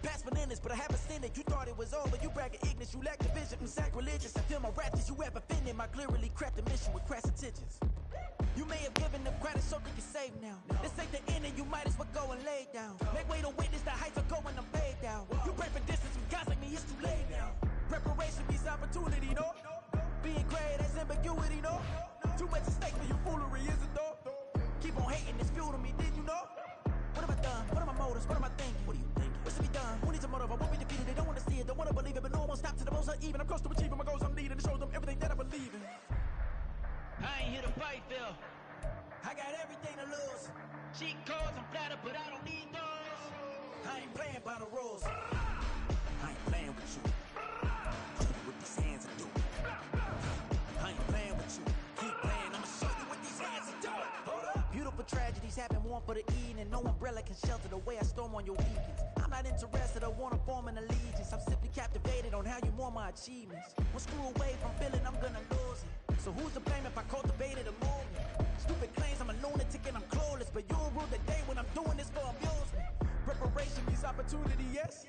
past bananas, but I haven't seen it. You thought it was over, you bragging ignorance, you lack the vision. I'm sacrilegious, I feel my raptures, you have offended my clearly crafted mission with crass intentions. You may have given them credit so they can save now. This ain't the end and you might as well go and lay down. Make way to witness the heights are going, I'm paid down. You pray for distance with guys like me, it's too late now. Preparation means opportunity, no? Being great as ambiguity, no? Too much at stake for your foolery, is it though? Keep on hating, it's fuel to me, did you know? What have I done? What are my motives? What am I thinking? What do you think? What's to be done? Who needs a motive? I won't be defeated, they don't want to see it, don't want to believe it, but no one won't stop to the most uneven. I'm close to achieving my goals, I'm needing to show them everything that I believe in. I ain't here to fight, Phil. I got everything to lose. Cheat codes, I'm flattered, but I don't need those. I ain't playing by the rules. I ain't playing with you. Show you what these hands are doing. I ain't playing with you. Keep playing, I'ma show you what these hands are doing. Hold up. Beautiful tragedies happen, one for the evening. No umbrella can shelter the way I storm on your weekends. I'm not interested, I wanna form an allegiance. I'm simply captivated on how you mourn my achievements. One screw away from feeling I'm gonna lose it. So who's to blame if I cultivated a movement? Stupid claims I'm a lunatic and I'm clueless, but you'll rule the day when I'm doing this for amusement. Preparation means opportunity, yes.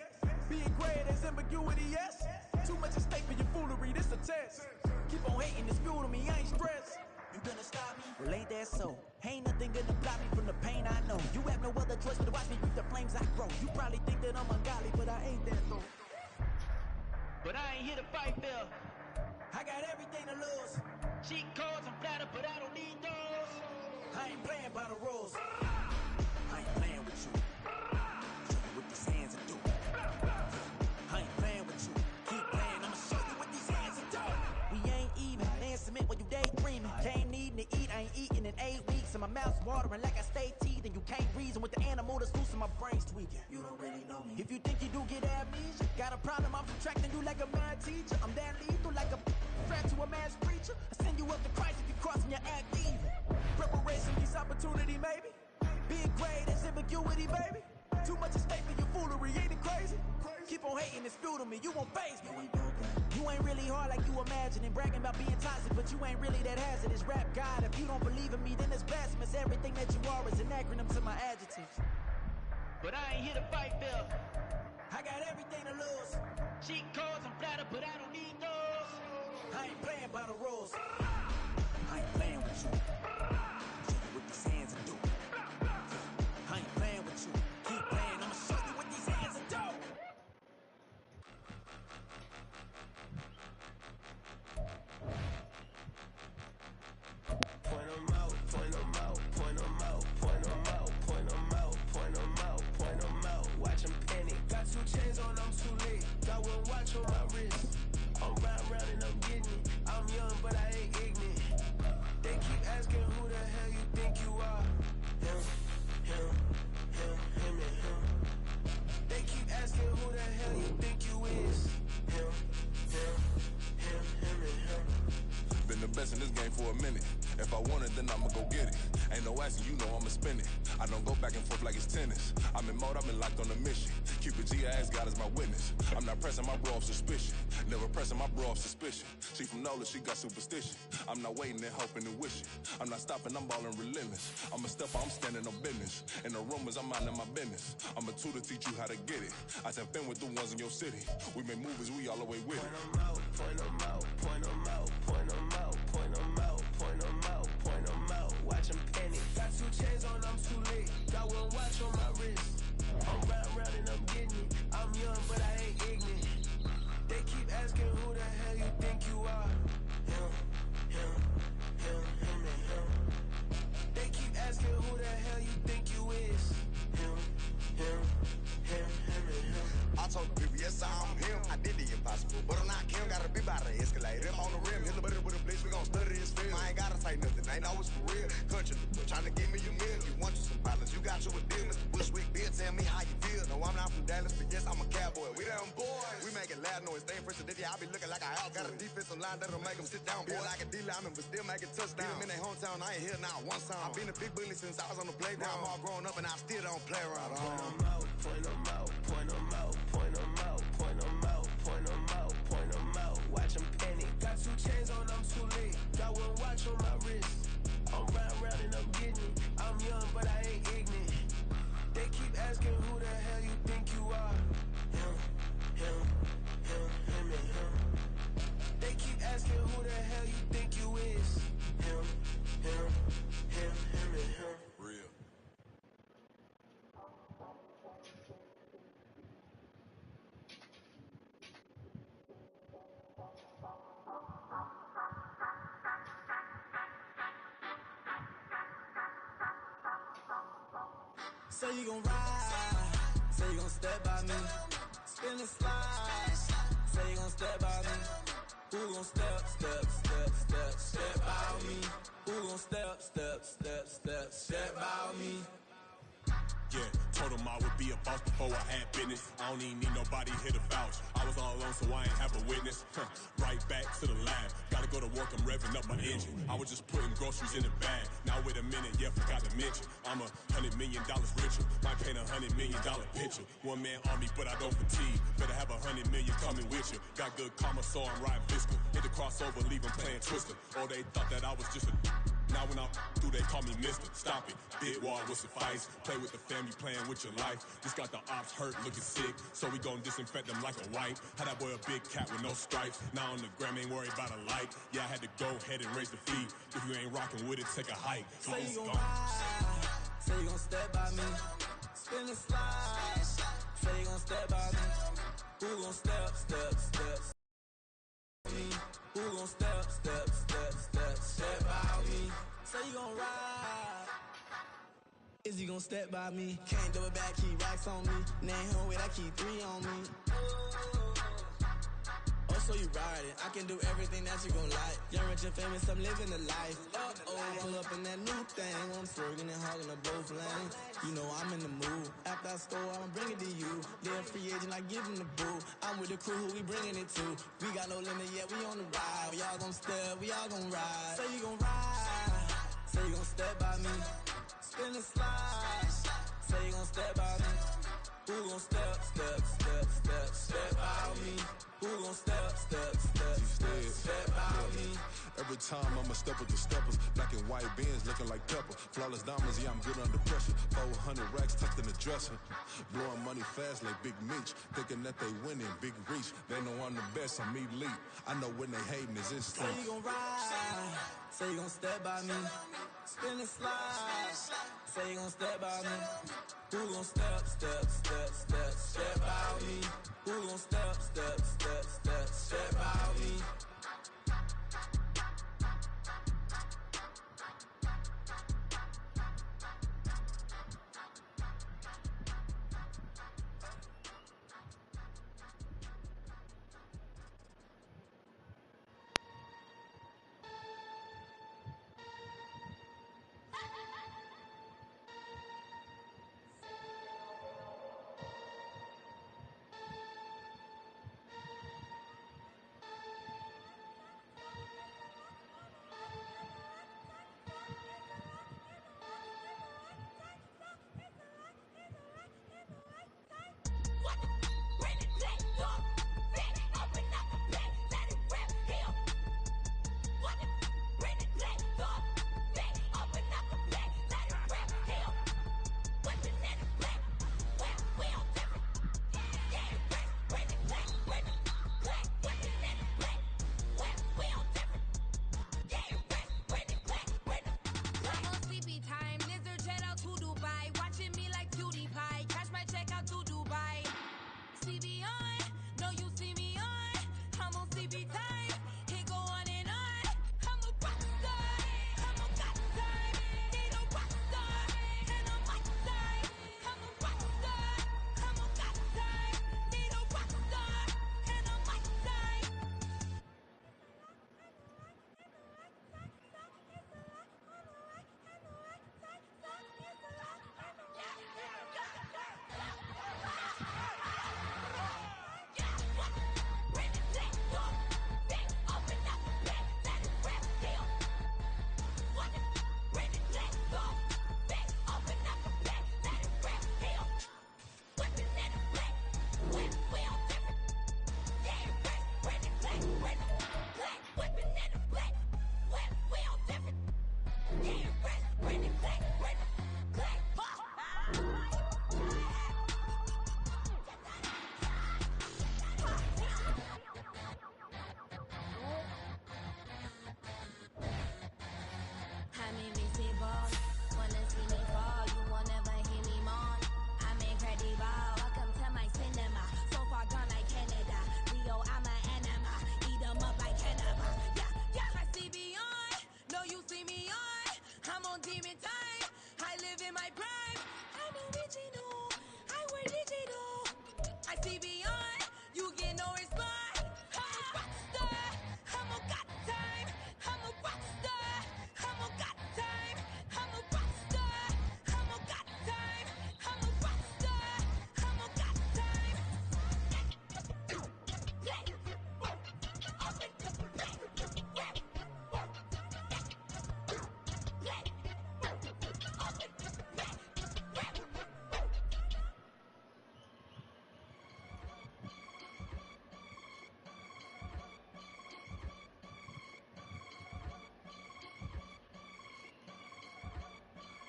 Being great as ambiguity, yes. Too much at stake for your foolery, this a test. Keep on hating, it's fuel to me, I ain't stressed. You gonna stop me? Well, ain't that so? Ain't nothing gonna block me from the pain I know. You have no other choice but to watch me reap the flames I grow. You probably think that I'm ungodly, but I ain't that though. But I ain't here to fight, Phil. I got everything to lose. Cheat codes, I'm flattered, but I don't need those. I ain't playing by the rules. I ain't playing with you. Show you what these hands are doing. I ain't playing with you. Keep playing, I'ma show you what these hands are doing. We ain't even laying cement when you daydreaming. Came needing to eat, I ain't eating in 8 weeks. And my mouth's watering like I stay teeth. And you can't reason with the animal that's loose and my brain's tweaking. You don't really know me. If you think you do get amnesia, got a problem, I'm subtracting you like a mad teacher. I'm that lethal like a threat to a mass preacher. I send you up to Christ if you crossing your act even. Preparation means opportunity, maybe. Being great is ambiguity, baby. Too much at stake for your foolery, ain't it crazy? Keep on hating, it's fuel to me, you won't faze me. You ain't really hard like you imagining. Bragging about being toxic, but you ain't really that hazardous. Rap God, if you don't believe in me, then it's blasphemous. Everything that you are is an acronym to my adjectives. But I ain't here to fight, Phil. I got everything to lose. Cheat codes, I'm flattered, but I don't need those. I ain't playing by the rules. I ain't playing with you. Show you what these hands are doing. I ain't playing with you. Keep playing, I'ma show you what these hands are doing. Point 'em out, point 'em out, point 'em out, point 'em out, point 'em out, point 'em out, point 'em out. Watch 'em panic. Got 2 chains on, I'm too late. Got 1 watch on my wrist. I'm riding round and I'm getting it. I'm young, but I ain't ignorant. They keep asking who the hell you think you are. Him, him, him, him, and him. They keep asking who the hell you think you is. Him, him, him, him, and him. Been the best in this game for a minute. If I want it, then I'ma go get it. Ain't no asking, you know I'ma spin it. I don't go back and forth like it's tennis. I'm in mode, I've been locked on a mission. Cupid G, I ask God as my witness. I'm not pressing my bro off suspicion. Never pressing my bro off suspicion. She from Nola, she got superstition. I'm not waiting and hoping and wishing. I'm not stopping, I'm balling relentless. I'm a stepper, I'm standing on business. In the rumors, I'm minding my business. I'm a tutor, teach you how to get it. I tap in with the ones in your city. We make movies, we all the way with it. Point 'em out, point 'em out, point 'em out, point 'em out, point 'em out, point 'em out, point 'em out. Watch 'em panic. Got 2 chains on, I'm too late. Got 1 watch on my wrist. I'm riding round and I'm getting it. I'm young, but I ain't ignorant. They keep asking who the hell you think you are. Him, him, him, him, and him. They keep asking who the hell you think you is. Him, him, him, him, and him. I told the people, yes, I'm him. I did the impossible, but I'm not Kim. Gotta be by the escalator. Him on the rim, hit the butter with a blitz. We gon' study his film. I ain't gotta say nothing, ain't always for real. Country, trying to give me a meal. You want you some violence, you got you a deal. Mr. Bushwick, Bill, tell me how you feel. No, I'm not from Dallas, but yes, I'm a cowboy. We them boys. We making loud noise, staying fresh today. I be looking like I out. Got a defensive line that'll make them sit down. Feel like a D-lineman, but still make it touchdown. Beat them in their hometown, I ain't here now one time. I've been a big bully since I was on the playground. I'm all grown up and I still don't play around. Point 'em out, point 'em out, point 'em out, point 'em out, point 'em out, point 'em out, point 'em out. Watch 'em panic. Got 2 chains on, I'm too late. Got 1 watch on my wrist. I'm riding round and I'm getting it. I'm young, but I ain't ignorant. They keep asking who the hell you think you are. Say you gon' ride, say you gon' step by me. Spin and slide, say you gon' step by me. Who gon' step by me? Who gon' step by me? Yeah, told him I would be a boss before I had business. I don't even need nobody here to vouch. I was all alone, so I ain't have a witness. Right back to the lab. Gotta go to work, I'm revving up my engine. I was just putting groceries in the bag. Now wait a minute, yeah, forgot to mention. I'm $100 million richer. Might paint $100 million picture. One man army, but I don't fatigue. Better have $100 million coming with you. Got good karma, so I'm riding fiscal. Hit the crossover, leave them playing Twister. Oh, they thought that I was just a... Now when I'm through, they call me Mister. Stop it. Big wall will suffice. Play with the family, playing with your life. Just got the ops hurt, looking sick. So we gon' disinfect them like a wipe. Had that boy a big cat with no stripes. Now on the gram, ain't worried about a light. Yeah, I had to go ahead and raise the fee. If you ain't rocking with it, take a hike. Say you gon' ride. Say you gon' step by me. Spin and slide. Say you gon' step by me. Who gon' step me? Who gon' step by me? Say you gon' ride. Is he gon' step by me? Can't double back, keep racks on me. Name home with, I keep 3 on me. Oh, so you riding. I can do everything that you gon' like. Young, rich, and famous, I'm living the life. Pull up in that new thing. I'm swerving and hogging up both lanes. You know I'm in the mood. After I score, I'ma bring it to you. They're a free agent, I give them the boo. I'm with the crew, who we bringing it to. We got no limit yet, we on the ride. We all gon' step, we all gon' ride. Say you gon' ride. Say you gon' step by me. Spin and slide. Say you gon' step by me. Who gon' step by me? Who gon' step by me? Every time I'ma step with the steppers. Black and white beans looking like pepper. Flawless diamonds, yeah, I'm good under pressure. 400 racks tucked in the dresser. Blowing money fast like Big Meech. Thinking that they winning, big reach. They know I'm the best, I'm elite. I know when they hating is instinct. Say you gon' ride. Say you gon' step by me. Spin and slide. Say you gon' step by me. Who gon' step by me? Who gon' step by me?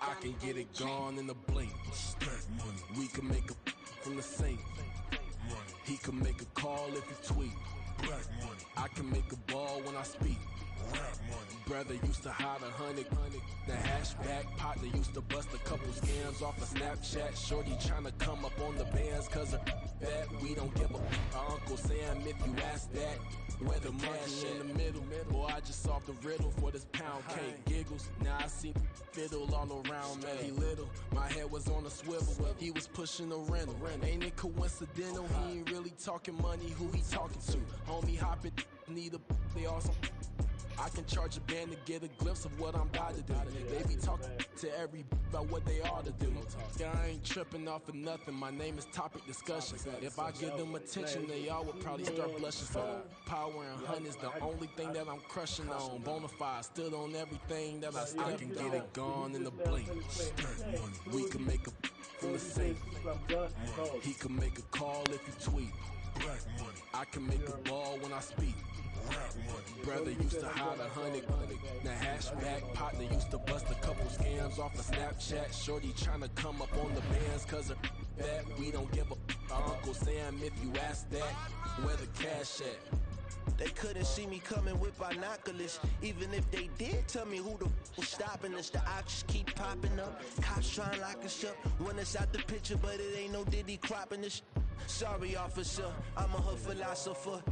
I can get it gone in a blink. Stack money. We can make a from the sink. Money. He can make a call if he tweet. Black money. I can make a ball when I speak. Rap money. Brother used to hide 100. The hashback partner used to bust a couple scams off of Snapchat. Shorty tryna come up on the bands cause of that. We don't give a Uncle Sam if you ask that. Where the cash in the middle. Boy, I just solved the riddle for this pound cake. Giggles, now I see fiddle all around me. He little, my head was on a swivel. He was pushing a rental. Ain't it coincidental? He ain't really talking money, who he talking to? Homie hopping, need a, they also. I can charge a band to get a glimpse of what I'm about to do. They be talking to every about what they ought to do. Yeah, I ain't tripping off of nothing. My name is Topic Discussion. If I give them attention, they all would probably start blushing. So power and hunt is the only thing that I'm crushing on. Bonafide, stood on everything that I can get it gone in the blink. We can make a from the sink. He can make a call if he tweet. I can make a ball when I speak. Brother used to hide 100. The hashback partner used to bust a couple scams off of Snapchat. Shorty tryna come up on the bands cause of that. We don't give a Uncle Sam if you ask that. Where the cash at? They couldn't see me coming with binoculars. Even if they did tell me who the was stopping us, the options keep popping up. Cops trying to lock us up. When it's out the picture, but it ain't no Diddy cropping this. Sorry, officer, I'm a hood philosopher.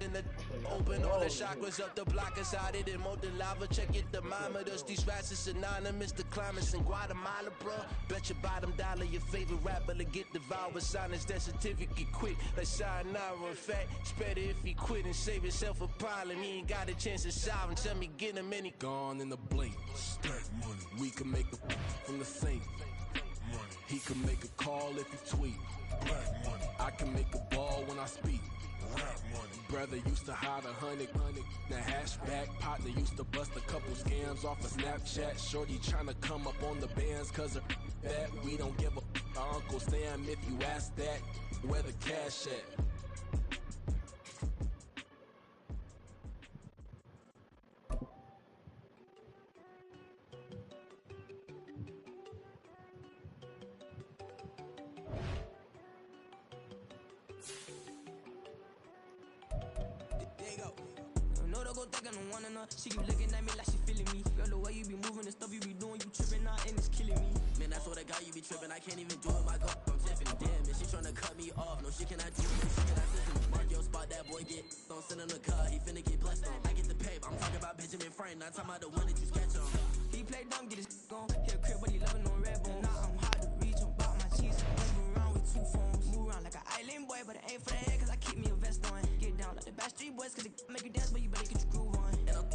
In the open all the chakras up the block inside it and molten lava. Check your thermometers. These rats is synonymous to climates in Guatemala, bruh. Bet your bottom dollar your favorite rapper to get devoured. Sign his death certificate quick. Like sayonara. In fact, it's better if he quit and save himself a problem. He ain't got a chance to solve and tell me get him any gone in the blink. Stack money. We can make a from the sink. Money. He can make a call if he tweet. Black money. I can make a ball when I speak. Brother used to hide 100. The hashback partner used to bust a couple scams off of Snapchat. Shorty tryna come up on the bands cause of that. We don't give a Uncle Sam if you ask that. Where the cash at? She keep looking at me like she feeling me. Girl, the way you be moving and stuff you be doing, you tripping out and it's killing me. Man, that's what I got, you be tripping. I can't even do it, my girl from Tiffany. Damn, and she tryna cut me off. No, she cannot do it, no, she cannot listen. Mark your spot, that boy get. Don't send him the car, he finna get blessed on. I get the paper, I'm talking about Benjamin Franklin, not talking about the one that you sketch on. He play dumb, get his gone. Hit a crib, but he loving on red bone. Now I'm hard to reach, I'm about my cheese. Move around with two phones. Move around like an island boy, but it ain't for the head, cause I keep me a vest on. Get down like the Backstreet Boys, cause it make you dance, but you better get your groove on. And I'm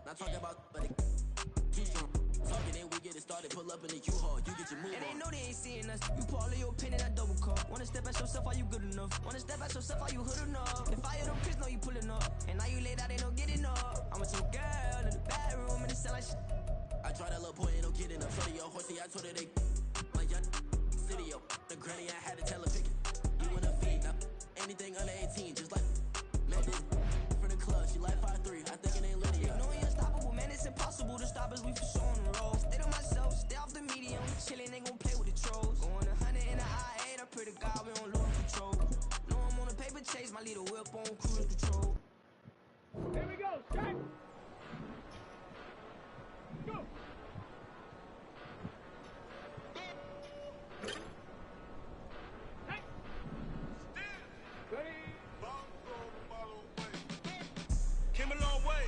not talking about, but it too strong. Talking and we get it started, pull up in the U-Haul, you get your move on. And they know they ain't seeing us. You pull all of your pin in that double cup. Wanna step at yourself, are you good enough? Wanna step at yourself, are you hood enough? If I hear them kids know you pulling up, and now you laid out, they don't get enough. I'm with your girl in the bedroom, and it sound like shit. I tried that little boy, ain't no getting up. Shorty, your horsey, I told her they my young city, yo. The granny, I had to tell her pick it. You in the feed, now anything under 18, just like met this from the club. She like 5'3", I think it ain't Lydia. You know you're unstoppable, man, it's impossible to stop us, we for sure on the road. Stay to myself, stay off the medium. Chillin', ain't gon' play with the trolls. Going 100 in the I-8, I pray to God we don't lose control. Know I'm on a paper chase, my little whip on cruise control. Here we go, strike! Go! Came a long way,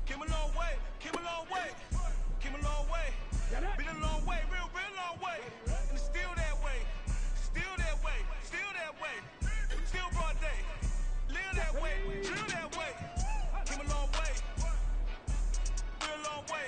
came a long way, came a long way, came a long way. Been a long way, real long way. And it's still that way, still that way, still that way. Still broad day, live that way, drill that way. Came a long way, real long way.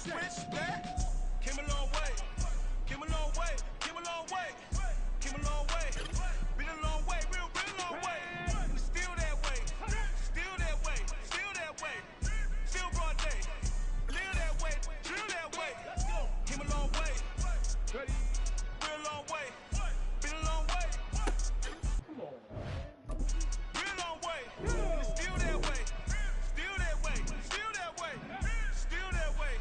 switch that. Came a long way, came a long way, came a long way, came a long way. Been a long way, real long way. And it's still that way, still that way, still that way. Still broad day, live that way, drill that way. Came a long way, real long way. Been a long way, real long way. And it's still that way, still that way, still that way, still that way,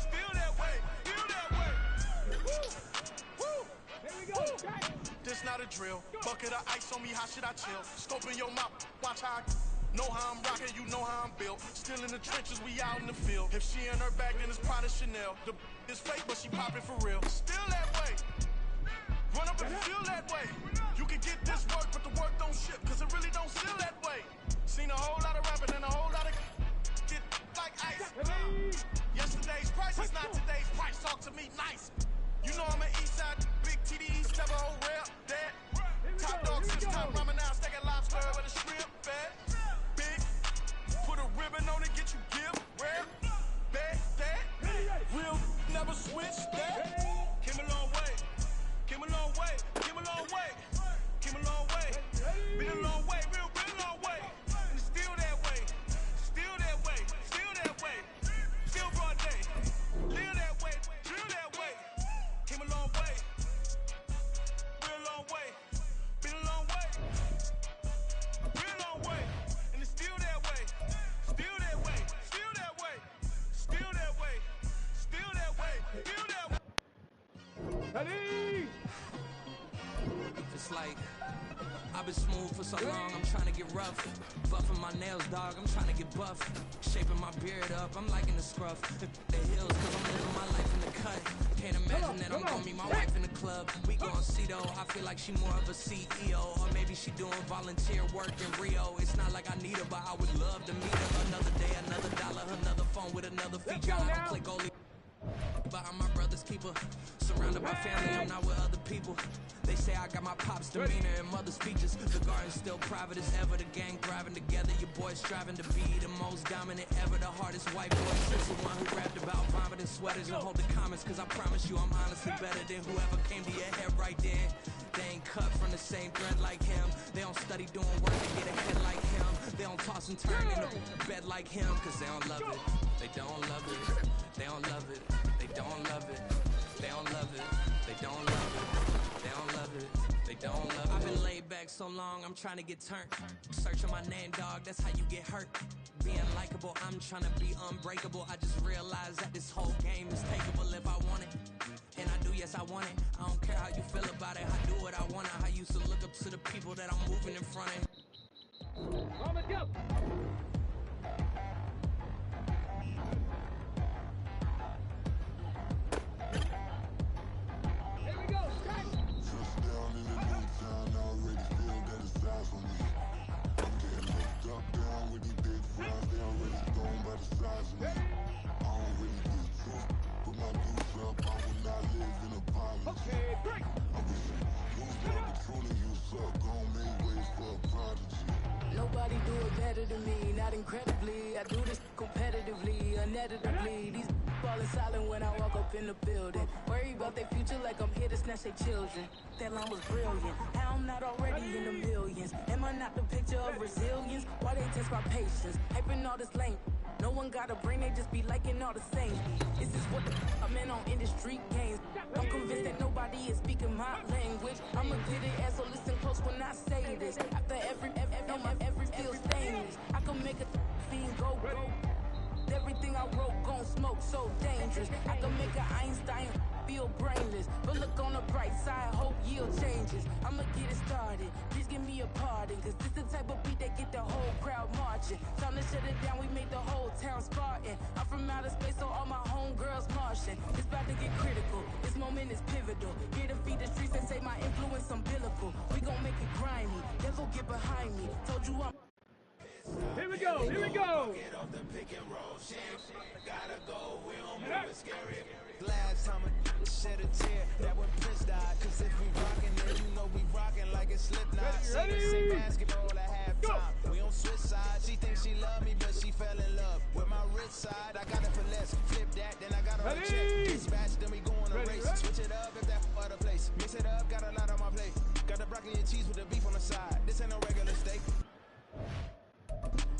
still that way, still that way. Here we go. Jack. This not a drill. Bucket of ice on me, how should I chill? Scoping your mouth, watch how I know how I'm rocking, you know how I'm built. Still in the trenches, we out in the field. If she in her bag, then it's Prada Chanel. The is fake, but she popping for real. Still that way. Run up if you feel that way. You can get this work, but the work don't ship, cause it really don't feel that way. Seen a whole lot of rapping and a whole lot of get like ice. Yesterday's price is not today's price. Talk to me nice. You know I'm an east side, big TDEs, never hold rep, that. Top dog system, ramen now, steak and lobster with a shrimp fat. Big, put a ribbon on it, get you give, rare, bet, that. Real, never switch that. Came a long way, came a long way, came a long way, came a long way. Been a long way, real long way. And it's still that way, still that way, still that way. Still broad day, live that way, drill that way. Came a long way, real long way. Been a long way, real long way. And it's still that way, still that way, still that way, still that way, still that way, still that way. Ready? It's like I've been smooth for so long, I'm trying to get rough. Buffing my nails, dog, I'm trying to get buff. Shaping my beard up, I'm liking the scruff. The hills, cause I'm living my life in the cut. Can't imagine that I'm gonna meet my wife in the club. We gon' see though, I feel like she more of a CEO. Or maybe she doing volunteer work in Rio. It's not like I need her, but I would love to meet her. Another day, another dollar, another phone with another feature. I don't play goalie, but I'm my brother's keeper. Surrounded by family, I'm not with other people. They say I got my pop's demeanor and mother's features. The garden's still private as ever. The gang thriving together. Your boys striving to be the most dominant ever. The hardest white boy since the one who rapped about vomiting sweaters and hold the comments. Cause I promise you I'm honestly better than whoever came to your head right then. They ain't cut from the same thread like him. They don't study doing work to get ahead like him. They don't toss and turn in the bed like him. Cause they don't love it. They don't love it. They don't love it. They don't love it. They don't love it. They don't love it. They don't love it. They don't love it. I've been laid back so long, I'm trying to get turned. Searching my name, dog, that's how you get hurt. Being likable, I'm trying to be unbreakable. I just realized that this whole game is takeable if I want it. And I do, yes, I want it. I don't care how you feel about it. I do what I want. I used to look up to the people that I'm moving in front of. On the jump. Here we go. Jack. Touchdown in a new town, I already feel that it's size for me. I'm getting hooked up down with these big fries, they already gone by the size of me. I don't really get too, put my deuce up, I will not live in apology. Okay, break. I wish you was down the truth and you suck, gone many ways for a prodigy. Nobody do it better than me, not incredibly. I do this competitively, uneditably. These falling silent when I walk up in the building. Worry about their future like I'm here to snatch their children. That line was brilliant. How I'm not already in the millions. Am I not the picture of resilience? Why they test my patience? Hyping all this lame. No one got a brain, they just be liking all the same. This is what I'm in on industry games. I'm convinced that nobody is speaking my language. I'm a good ass, so listen close when I say this. After every feel stainless. I can make a fiend go. Everything I wrote gon' smoke, so dangerous. I can make an Einstein feel brainless. But look on the bright side, hope yield changes. I'ma get it started, please give me a pardon. Cause this the type of beat that get the whole crowd marching. Time to shut it down, we made the whole town Spartan. I'm from outer space, so all my homegirls Martian. It's about to get critical, this moment is pivotal. Here to feed the streets and say my influence umbilical. We gon' make it grimy, devil get behind me. Told you I'm... Here we go, here we go. Get off the pick and roll shit. Gotta go, we don't move it scary. Last time a shed a tear, that when Prince died. Cause if we rockin', then you know we rockin' like it's Slipknot. Say the same basketball at halftime. We on switch sides. She thinks she love me, but she fell in love with my rich side. I got a finesse, flip that, then I got a on the check. Dispatch, then we go on a race. Switch it up if that other place. Mix it up, got a lot on my plate. Got the broccoli and cheese with the beef on the side. This ain't no regular steak.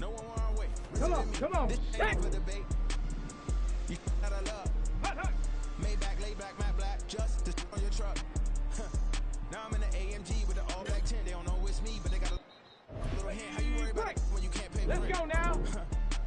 No one our way. Come on, come on. This ain't for debate. You got a love. Maybach, laid back, matte black. Just to on your truck. Now I'm in the AMG with the all black tent. They don't know it's me, but they got a little hand. How you worry about it when you can't pay for Let's rent? go now.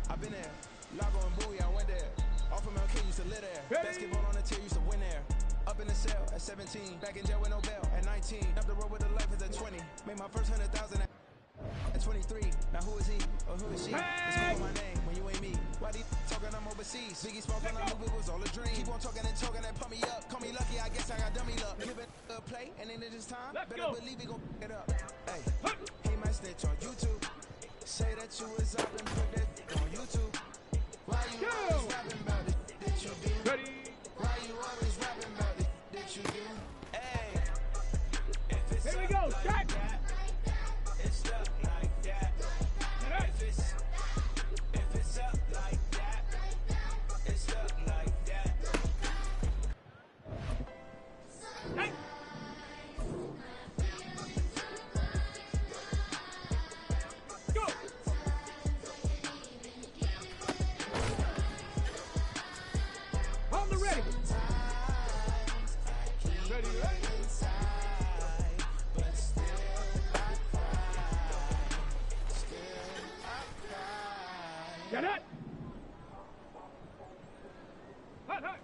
I've been there. Lago and Bowie, I went there. Off of MLK, used to live there. Basketball on the tier, used to win there. Up in the cell at 17. Back in jail with no bail at 19. Up the road with the life as a 20. Made my first 100,000 at 23. Now who is he or who is she? It's me my name when you ain't me. Why they talking I'm overseas? Biggie spoke on the move, it was all a dream. Keep on talking and talking and pump me up. Call me lucky, I guess I got dummy luck. Give it a play and then it's time. Better believe we gon' pick it up. Hey, he might snitch on YouTube. Say that you was up and put that on YouTube. Why you always rapping about it that you do? Why you always rapping about it that you do? Hey, if it's here we go, like that, it's up like that. If it's up like that, it's up like that. Hey. Go. On the ready. Ready, ready. Get it. Hot, hot.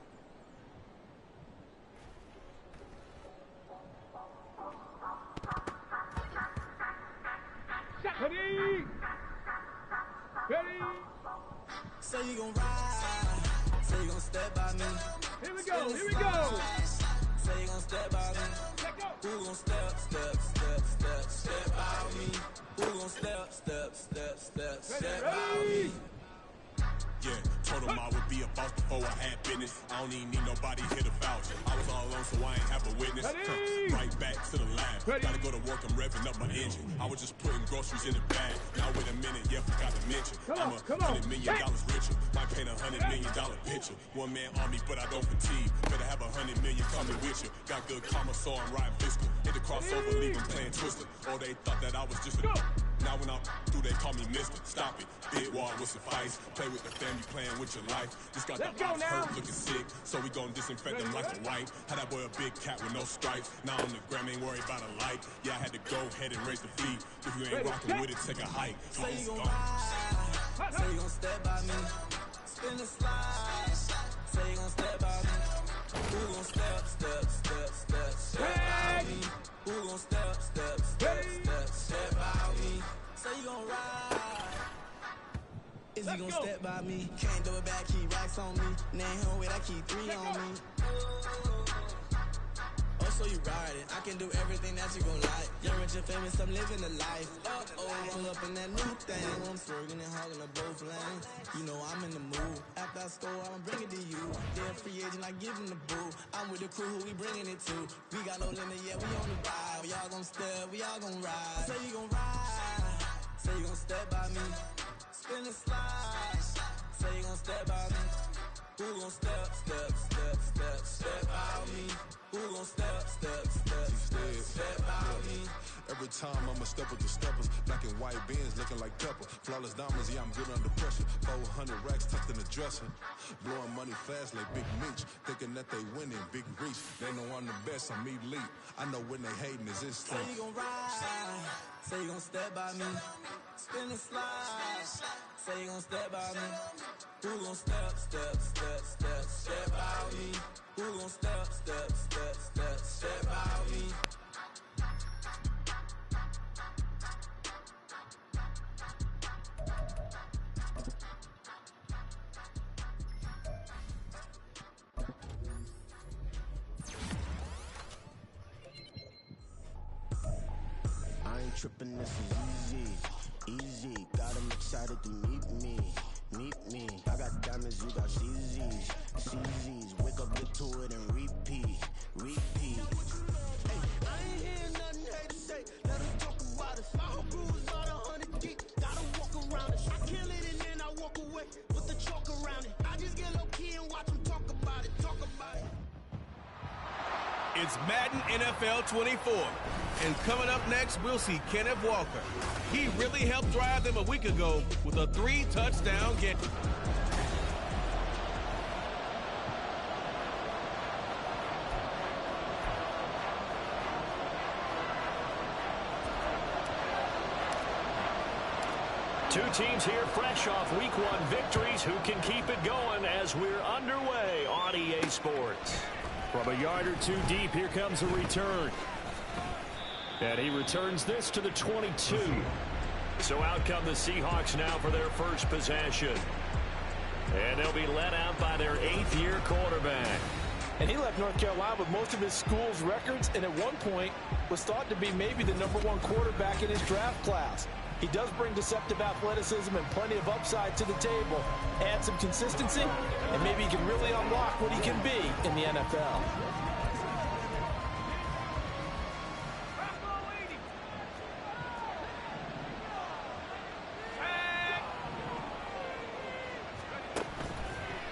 Ready. Ready. Say you gon' ride, say you gon' step by me. Here we go, here we go. Say you gon' step by me. Who gon' step by me? Who gon' step by me? Yeah, told him I would be a boss before I had business. I don't even need nobody here to vouch. I was all alone, so I ain't have a witness. Right back to the lab. Gotta go to work, I'm revving up my engine. I was just putting groceries in the bag. Now wait a minute, yeah, forgot to mention. I'm $100 million richer. Might paint $100 million picture. One man army, but I don't fatigue. Better have 100 million coming with you. Got good karma, so I'm riding fiscal. Hit the crossover, leave them playing Twister. Or they thought that I was just a. Now when I'm through, they call me Mister. Stop it. Big wall will suffice. Play with the family, playing with your life. Just got the ops hurt, looking sick. So we gon' disinfect them like a wipe. Had that boy a big cat with no stripes. Now on the gram, ain't worried about a light. Yeah, I had to go ahead and raise the feet. If you ain't rocking with it, take a hike. Say you gon' ride, say you gon' step by me. Spin the slide, say you gon' step by me. Who gon' step by me? Who gon' step by me? Say you gon' ride. Is he gon' step by me? Can't do it back, keep racks on me. Name him with, I keep 3 on me. Oh, so you riding? I can do everything that you gon' like. Young, rich, and famous, I'm living the life. Pull up in that new thing. I'm swerving and hogging up both lanes. You know I'm in the mood. After I score, I'ma bring it to you. They're a free agent, I give them the boo. I'm with the crew, who we bringing it to. We got no limit, yeah, we on the vibe. We all gon' step, we all gon' ride. Say you gon' ride, say you gon' step by me. Spin the slide, say you gon' step by me. Who gon' step by me? Who gon' step by me? Every time I'ma step with the steppers. Black and white beans looking like pepper. Flawless diamonds, yeah, I'm good under pressure. 400 racks tucked in the dresser. Blowing money fast like Big Meech. Thinking that they winning, big reach. They know I'm the best, I'm elite. I know when they hating is instinct. Say you gon' ride, say you gon' step by me. Spin the slide, say you gon' step by me. Who gon' step by me? Who gon' step by me? I ain't tripping, this is easy. Got 'em excited to meet me. I got diamonds, you got CZs. Wake up, get to it and repeat. Hey, I ain't hearing nothing hate to say. Let us talk about it. My whole crew is about 100 deep. Gotta walk around it. I kill it and then I walk away with the chalk around it. I just get low key and watch them talk about it. It's Madden NFL 24. And coming up next, we'll see Kenneth Walker. He really helped drive them a week ago with a 3-touchdown game. Two teams here fresh off Week 1 victories. Who can keep it going as we're underway on EA Sports? From a yard or two deep, here comes a return. And he returns this to the 22. So out come the Seahawks now for their first possession. And they'll be led out by their 8th-year quarterback. And he left North Carolina with most of his school's records, and at one point was thought to be maybe the #1 quarterback in his draft class. He does bring deceptive athleticism and plenty of upside to the table. Add some consistency, and maybe he can really unlock what he can be in the NFL.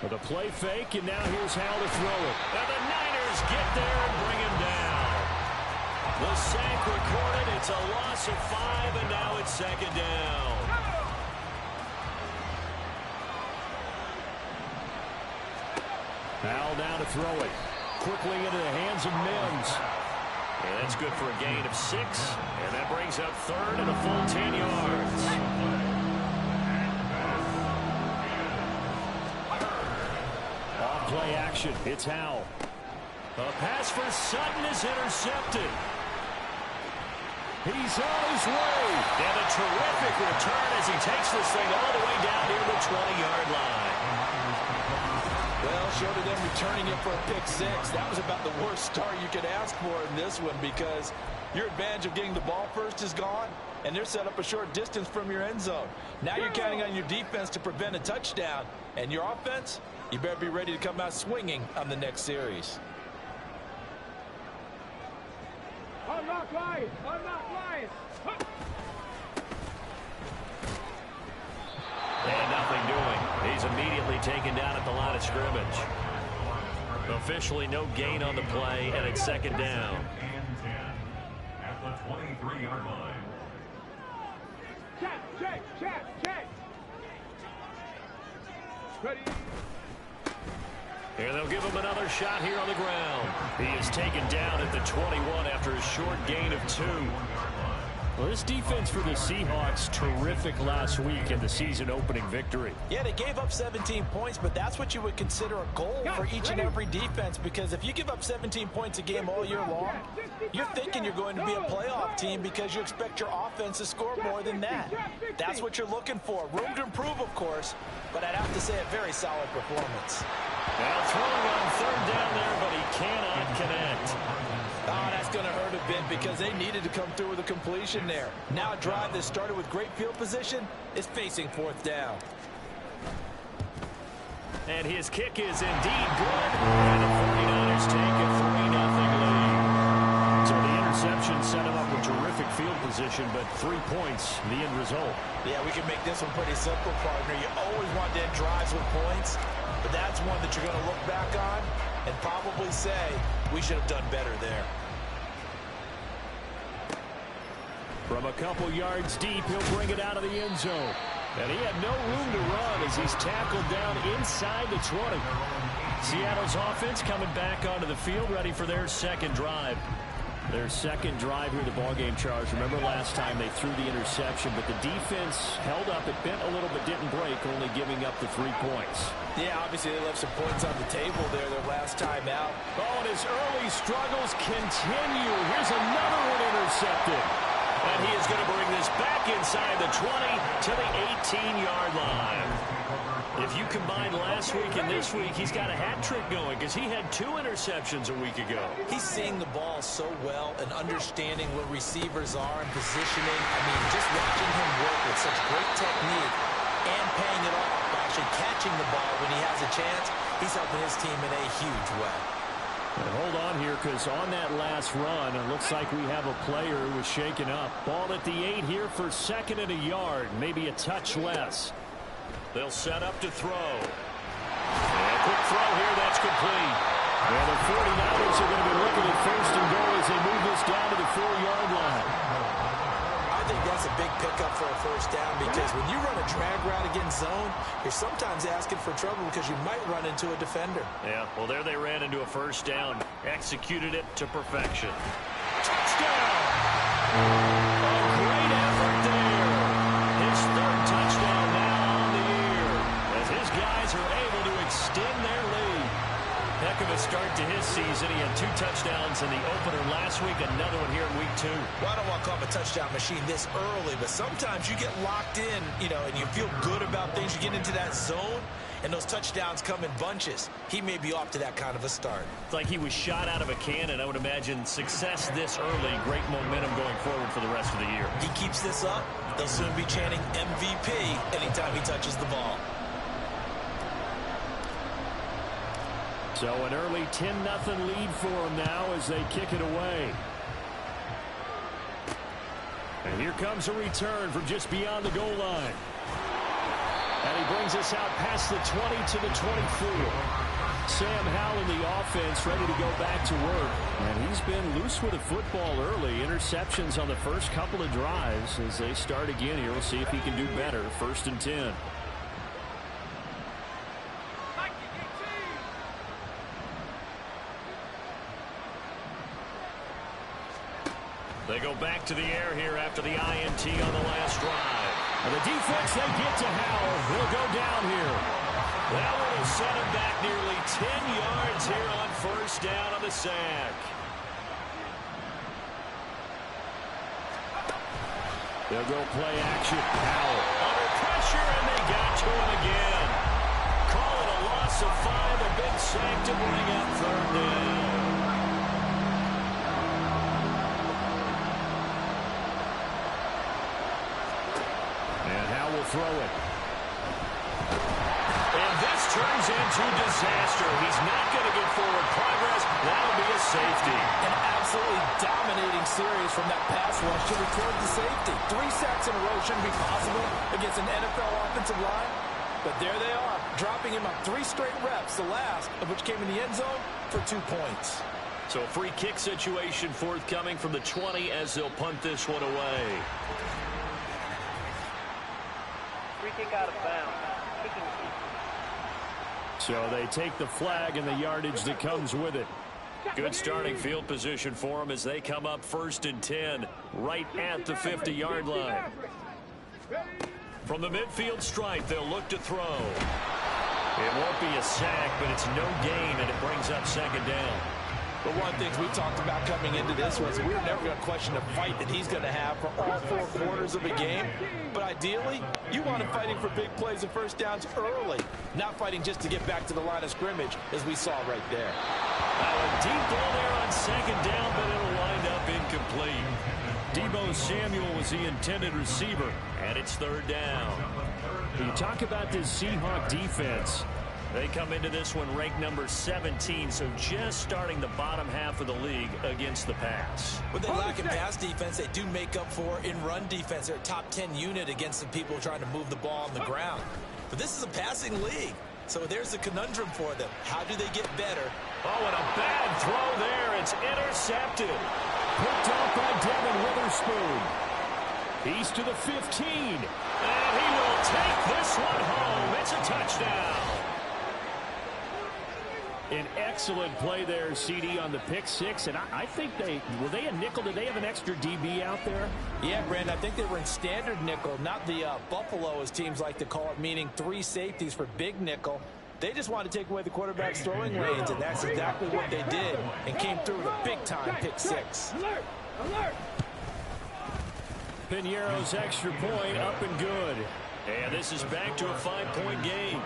With a play fake, and now here's how to throw it. And the Niners get there and bring him down. The sack recorded. It's a loss of 5, and now it's second down. Powell now to throw it. Quickly into the hands of Mims. And that's good for a gain of 6. And that brings up 3rd and a full 10 yards. Play action. It's Howell. A pass for Sutton is intercepted. He's on his way. And a terrific return as he takes this thing all the way down near the 20-yard line. Well, short of them returning it for a pick 6, that was about the worst start you could ask for in this one, because your advantage of getting the ball first is gone, and they're set up a short distance from your end zone. Now you're counting on your defense to prevent a touchdown, and your offense, you better be ready to come out swinging on the next series. Unlock Lions! Unlock Lions! And nothing doing. He's immediately taken down at the line of scrimmage. Officially no gain on the play, and it's second down. At the 23-yard line. Check! Ready? And they'll give him another shot here on the ground. He is taken down at the 21 after a short gain of 2. Well, this defense for the Seahawks, terrific last week in the season-opening victory. Yeah, they gave up 17 points, but that's what you would consider a goal for each and every defense, because if you give up 17 points a game all year long, you're thinking you're going to be a playoff team because you expect your offense to score more than that. That's what you're looking for. Room to improve, of course, but I'd have to say a very solid performance. Now throwing on 3rd down there, but he cannot connect. Oh, that's going to hurt a bit because they needed to come through with a completion there. Now a drive that started with great field position is facing 4th down. And his kick is indeed good. And the 49ers take a 3-0 lead. So the interception set him up with terrific field position, but 3 points, the end result. Yeah, we can make this one pretty simple, partner. You always want to end drives with points, but that's one that you're going to look back on and probably say, we should have done better there. From a couple yards deep, he'll bring it out of the end zone. And he had no room to run as he's tackled down inside the 20. Seattle's offense coming back onto the field, ready for their second drive. Their second drive here, the ballgame, Charles. Remember last time they threw the interception, but the defense held up. It bent a little but didn't break, only giving up the 3 points. Yeah, obviously they left some points on the table there their last time out. Oh, and his early struggles continue. Here's another one intercepted. And he is going to bring this back inside the 20 to the 18-yard line. If you combine last week and this week, he's got a hat trick going because he had 2 interceptions a week ago. He's seeing the ball so well and understanding where receivers are and positioning. I mean, just watching him work with such great technique and paying it off by actually catching the ball when he has a chance, he's helping his team in a huge way. And hold on here, because on that last run, it looks like we have a player who was shaken up. Ball at the 8 here for 2nd and a yard, maybe a touch less. They'll set up to throw. And a quick throw here, that's complete. And the 49ers are going to be looking at first and goal as they move this down to the 4-yard line. I think that's a big pickup for a first down because when you run a drag route against zone, you're sometimes asking for trouble because you might run into a defender. Yeah, well, there they ran into a first down. Executed it to perfection. Touchdown! A great effort there. His third touchdown now on the year as his guys are able to extend their lead. Heck of a start to his season. He had 2 touchdowns in the opener last week, another one here in week 2. Well, I don't want to call him a touchdown machine this early, but sometimes you get locked in, and you feel good about things. You get into that zone, and those touchdowns come in bunches. He may be off to that kind of a start. It's like he was shot out of a cannon. I would imagine success this early, great momentum going forward for the rest of the year. He keeps this up, they'll soon be chanting MVP anytime he touches the ball. So an early 10-0 lead for him now as they kick it away. And here comes a return from just beyond the goal line. And he brings us out past the 20 to the 24. Sam Howell in the offense ready to go back to work. And he's been loose with the football early. Interceptions on the first couple of drives as they start again here. We'll see if he can do better. 1st and 10. They go back to the air here after the INT on the last drive. And the defense, they get to Howell. He'll go down here. That would have set him back nearly 10 yards here on first down on the sack. They'll go play action. Howell under pressure, and they got to him again. Call it a loss of 5, a big sack to bring up 3rd down. Will throw it. And this turns into disaster. He's not going to get forward progress. That'll be a safety. An absolutely dominating series from that pass rush to return to safety. 3 sacks in a row shouldn't be possible against an NFL offensive line. But there they are, dropping him on 3 straight reps, the last of which came in the end zone for 2 points. So a free kick situation forthcoming from the 20 as they'll punt this one away. Kick out of bounds. So they take the flag and the yardage that comes with it. Good starting field position for them as they come up 1st and 10 right at the 50-yard line. From the midfield stripe, they'll look to throw. It won't be a sack, but it's no gain, and it brings up 2nd down. But one of the things we talked about coming into this was we're never going to question the fight that he's going to have for all 4 quarters of a game. But ideally, you want him fighting for big plays and first downs early, not fighting just to get back to the line of scrimmage, as we saw right there. Now a deep ball there on 2nd down, but it'll wind up incomplete. Deebo Samuel was the intended receiver, and it's 3rd down. You talk about this Seahawk defense. They come into this one ranked number 17, so just starting the bottom half of the league against the pass. What they lack in pass defense, they do make up for in run defense. They're a top 10 unit against some people trying to move the ball on the ground. But this is a passing league, so there's a conundrum for them. How do they get better? Oh, and a bad throw there. It's intercepted. Picked off by Devin Witherspoon. He's to the 15, and he will take this one home. It's a touchdown. An excellent play there, CD, on the pick 6. And I think were they a nickel? Did they have an extra DB out there? Yeah, Brandon, I think they were in standard nickel, not the Buffalo, as teams like to call it, meaning 3 safeties for big nickel. They just wanted to take away the quarterback's throwing lanes, and that's exactly what they did, and came through with a big-time pick 6. Alert! Alert! Piñeiro's extra point up and good. And this is back to a 5-point game.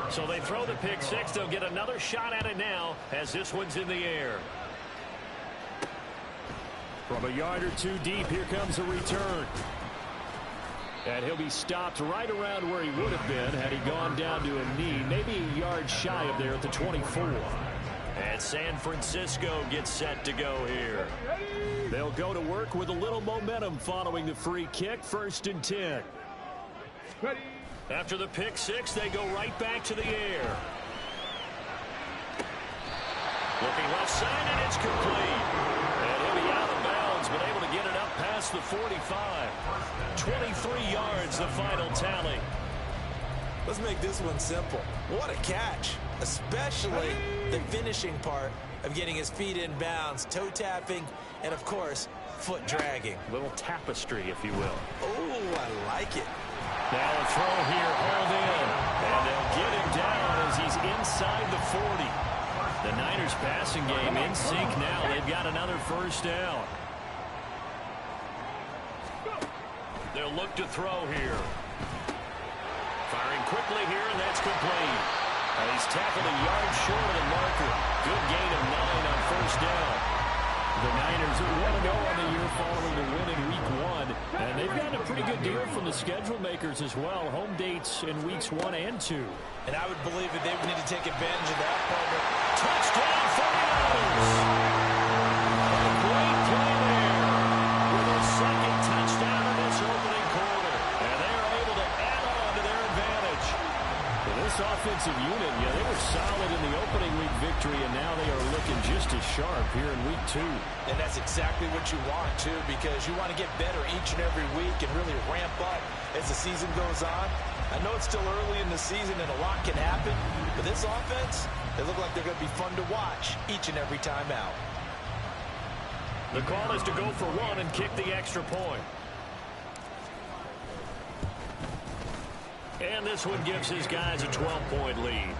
So they throw the pick 6. They'll get another shot at it now as this one's in the air. From a yard or 2 deep, here comes a return. And he'll be stopped right around where he would have been had he gone down to a knee, maybe a yard shy of there at the 24. And San Francisco gets set to go here. They'll go to work with a little momentum following the free kick, 1st and 10. After the pick six, they go right back to the air. Looking left side, and it's complete. And he'll be out of bounds, but able to get it up past the 45. 23 yards, the final tally. Let's make this one simple. What a catch, especially the finishing part of getting his feet in bounds, toe tapping, and of course, foot dragging. Little tapestry, if you will. Oh, I like it. Now a throw here, hauled in, and they'll get him down as he's inside the 40. The Niners passing game in sync now. They've got another first down. They'll look to throw here. Firing quickly here, and that's complete. And he's tackled a yard short of the marker. Good gain of 9 on first down. The Niners 1-0 on the year following the win in Week 1. And they've gotten a pretty good deal from the schedule makers as well. Home dates in Weeks 1 and 2. And I would believe that they would need to take advantage of that part. Touchdown 49ers! A great play there with a second touchdown in this opening quarter. And they are able to add on to their advantage. Well, this offensive unit, yeah, they were solid in the opening week victory, and now they are looking just as sharp here in Week 2. And that's exactly what you want, too, because you want to get better each and every week and really ramp up as the season goes on. I know it's still early in the season and a lot can happen, but this offense, they look like they're going to be fun to watch each and every time out. The call is to go for one and kick the extra point. And this one gives his guys a 12-point lead.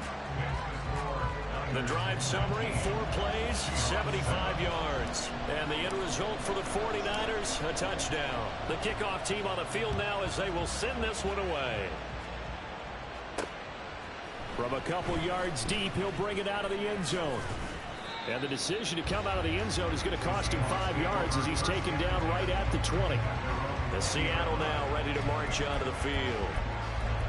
The drive summary, 4 plays, 75 yards. And the end result for the 49ers, a touchdown. The kickoff team on the field now as they will send this one away. From a couple yards deep, he'll bring it out of the end zone. And the decision to come out of the end zone is going to cost him 5 yards as he's taken down right at the 20. The Seattle now ready to march onto the field.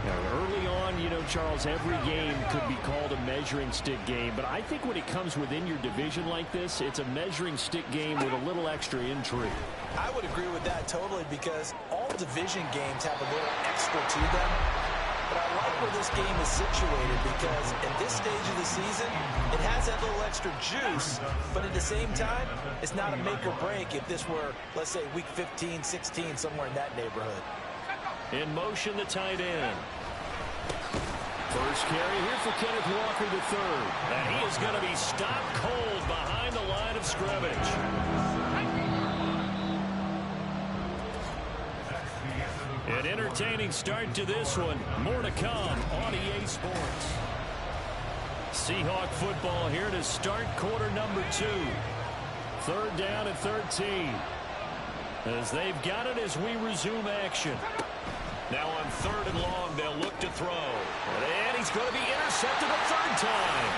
Now, early on, you know, Charles, every game could be called a measuring stick game. But I think when it comes within your division like this, it's a measuring stick game with a little extra intrigue. I would agree with that totally because all division games have a little extra to them. But I like where this game is situated because at this stage of the season, it has that little extra juice. But at the same time, it's not a make or break if this were, let's say, week 15, 16, somewhere in that neighborhood. In motion, the tight end. First carry here for Kenneth Walker III. And he is going to be stopped cold behind the line of scrimmage. An entertaining start to this one. More to come on EA Sports. Seahawk football here to start quarter number 2. 3rd down and 13. As they've got it as we resume action. Now on 3rd and long, they'll look to throw. And he's going to be intercepted a 3rd time.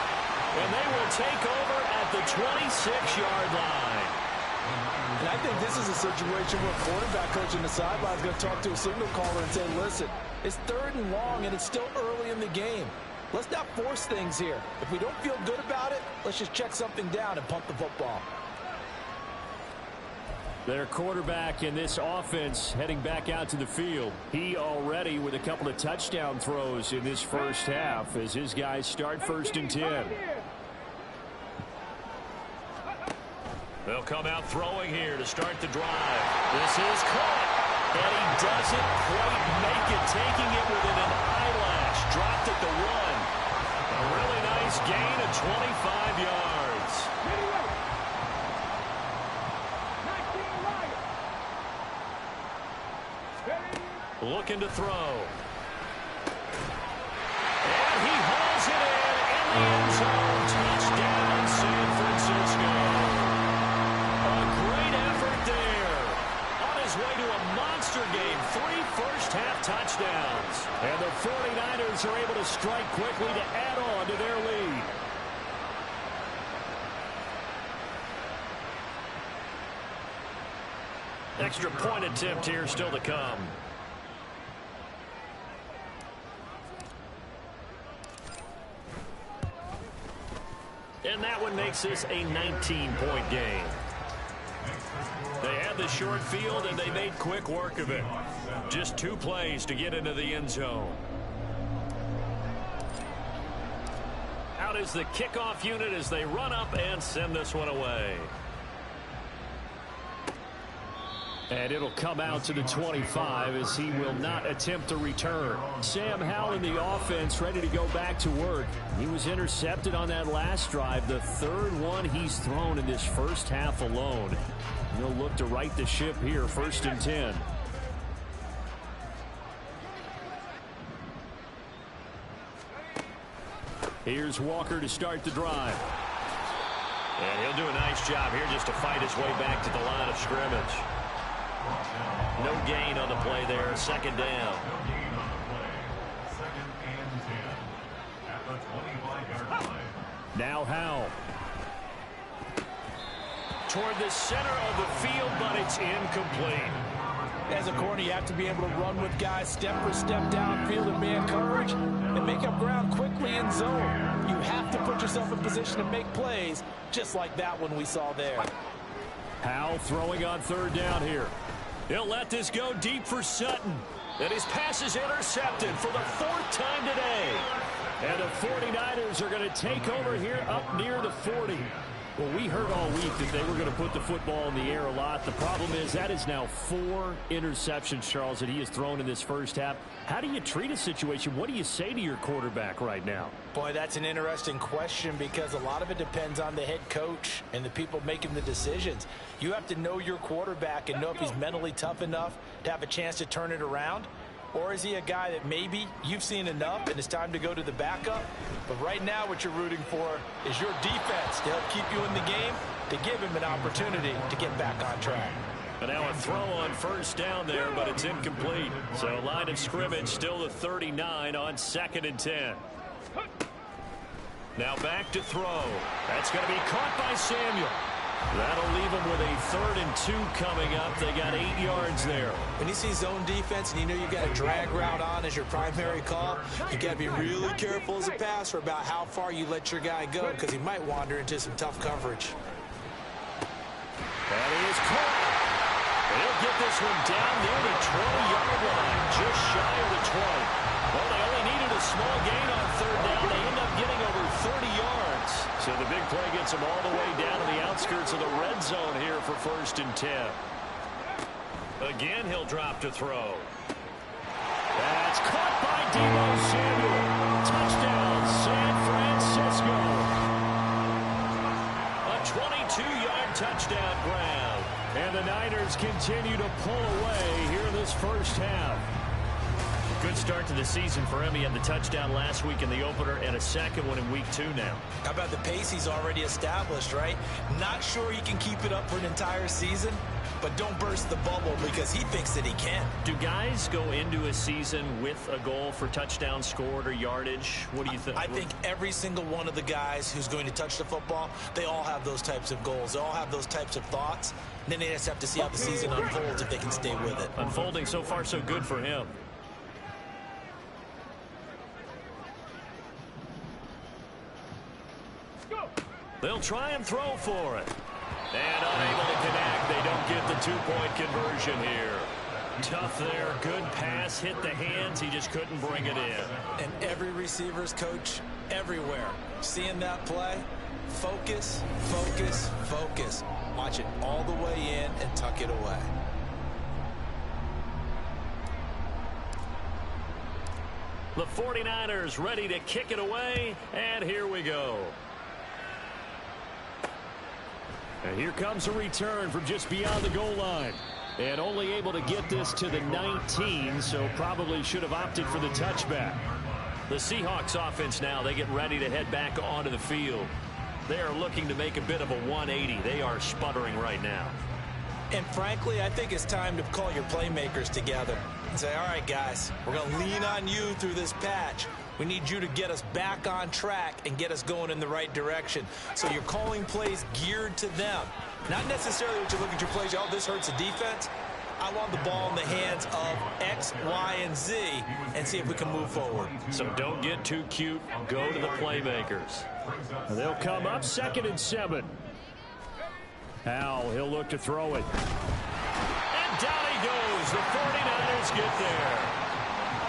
And they will take over at the 26-yard line. And I think this is a situation where a quarterback coach on the sideline is going to talk to a signal caller and say, listen, it's 3rd and long and it's still early in the game. Let's not force things here. If we don't feel good about it, let's just check something down and punt the football. Their quarterback in this offense heading back out to the field. He already with a couple of touchdown throws in this first half as his guys start 1st and 10. They'll come out throwing here to start the drive. This is caught. And he doesn't quite make it, taking it within an eyelash. Dropped at the 1. A really nice gain of 25 yards. Looking to throw. And he hauls it in the end zone. Touchdown, San Francisco. A great effort there. On his way to a monster game. 3 first-half touchdowns. And the 49ers are able to strike quickly to add on to their lead. Extra point attempt here still to come. And that one makes this a 19-point game. They had the short field, and they made quick work of it. Just 2 plays to get into the end zone. Out is the kickoff unit as they run up and send this one away. And it'll come out to the 25 as he will not attempt to return. Sam Howell in the offense ready to go back to work. He was intercepted on that last drive, the 3rd one he's thrown in this first half alone. He'll look to right the ship here, 1st and 10. Here's Walker to start the drive. And he'll do a nice job here just to fight his way back to the line of scrimmage. No gain on the play there. 2nd down. Now Howell. Toward the center of the field, but it's incomplete. As a corner, you have to be able to run with guys step for step downfield in man coverage and make up ground quickly in zone. You have to put yourself in position to make plays, just like that one we saw there. Howell throwing on 3rd down here. He'll let this go deep for Sutton. And his pass is intercepted for the 4th time today. And the 49ers are going to take over here up near the 40. Well, we heard all week that they were going to put the football in the air a lot. The problem is that is now 4 interceptions, Charles, that he has thrown in this first half. How do you treat a situation? What do you say to your quarterback right now? Boy, that's an interesting question because a lot of it depends on the head coach and the people making the decisions. You have to know your quarterback and know if he's mentally tough enough to have a chance to turn it around. Or is he a guy that maybe you've seen enough and it's time to go to the backup? But right now what you're rooting for is your defense to help keep you in the game, to give him an opportunity to get back on track. But now a throw on 1st down there, but it's incomplete. So line of scrimmage still the 39 on 2nd and 10. Now back to throw. That's going to be caught by Samuel. That'll leave them with a 3rd and 2 coming up. They got 8 yards there. When you see zone defense and you know you got a drag route on as your primary call, you got to be really careful as a passer about how far you let your guy go because he might wander into some tough coverage. That is caught. They'll get this one down near the 20-yard line, just shy of the 20. Well, they only needed a small gain on 3rd down. They end up getting over 30 yards. So the big play gets them all the way down to the outskirts of the red zone here for 1st and 10. Again, he'll drop to throw. That's caught by Deebo Samuel. Touchdown, San Francisco. A 22-yard touchdown grab. And the Niners continue to pull away here in this first half. Good start to the season for him. He had the touchdown last week in the opener and a 2nd one in week 2 now. How about the pace he's already established, right? Not sure he can keep it up for an entire season, but don't burst the bubble because he thinks that he can. Do guys go into a season with a goal for touchdown scored or yardage? What do you think? I think every single one of the guys who's going to touch the football, they all have those types of goals. They all have those types of thoughts. And then they just have to see how the season unfolds if they can stay with it. Unfolding so far so good for him. They'll try and throw for it. And unable to connect. They don't get the 2-point conversion here. Tough there. Good pass. Hit the hands. He just couldn't bring it in. And every receiver's coach everywhere. Seeing that play, focus, focus, focus. Watch it all the way in and tuck it away. The 49ers ready to kick it away. And here we go. And here comes a return from just beyond the goal line. And only able to get this to the 19, so probably should have opted for the touchback. The Seahawks offense now, they get ready to head back onto the field. They are looking to make a bit of a 180. They are sputtering right now. And frankly, I think it's time to call your playmakers together and say, all right, guys, we're going to lean on you through this patch. We need you to get us back on track and get us going in the right direction. So you're calling plays geared to them. Not necessarily what you look at your plays, oh, this hurts the defense. I want the ball in the hands of X, Y, and Z and see if we can move forward. So don't get too cute. Go to the playmakers. They'll come up 2nd and 7. Howell, he'll look to throw it. And down he goes. The 49ers get there.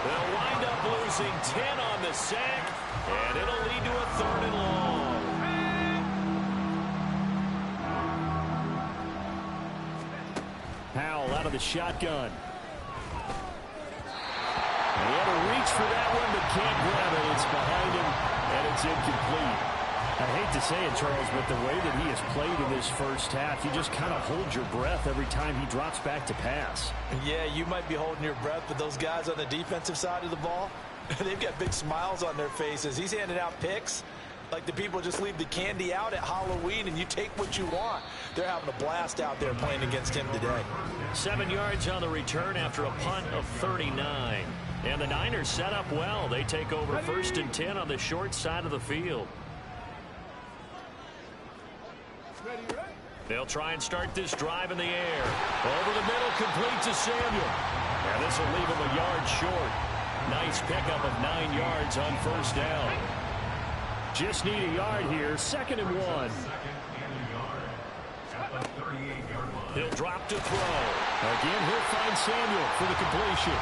They'll wind up losing 10 on the sack, and it'll lead to a 3rd and long. Howell out of the shotgun. He had to reach for that one, but can't grab it. It's behind him, and it's incomplete. I hate to say it, Charles, but the way that he has played in this first half, you just kind of hold your breath every time he drops back to pass. Yeah, you might be holding your breath, but those guys on the defensive side of the ball, they've got big smiles on their faces. He's handing out picks like the people just leave the candy out at Halloween and you take what you want. They're having a blast out there playing against him today. 7 yards on the return after a punt of 39. And the Niners set up well. They take over 1st and 10 on the short side of the field. They'll try and start this drive in the air. Over the middle, complete to Samuel. And this will leave him a yard short. Nice pickup of 9 yards on 1st down. Just need a yard here. 2nd and 1. He'll drop to throw. Again, he'll find Samuel for the completion.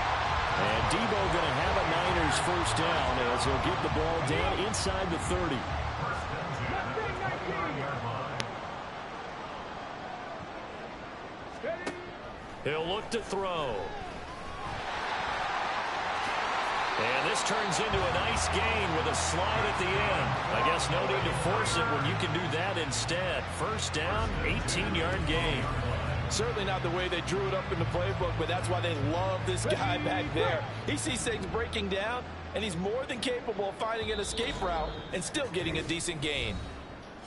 And Debo going to have a Niners 1st down as he'll get the ball down inside the 30. He'll look to throw. And this turns into a nice gain with a slide at the end. I guess no need to force it when you can do that instead. 1st down, 18-yard gain. Certainly not the way they drew it up in the playbook, but that's why they love this guy back there. He sees things breaking down, and he's more than capable of finding an escape route and still getting a decent gain.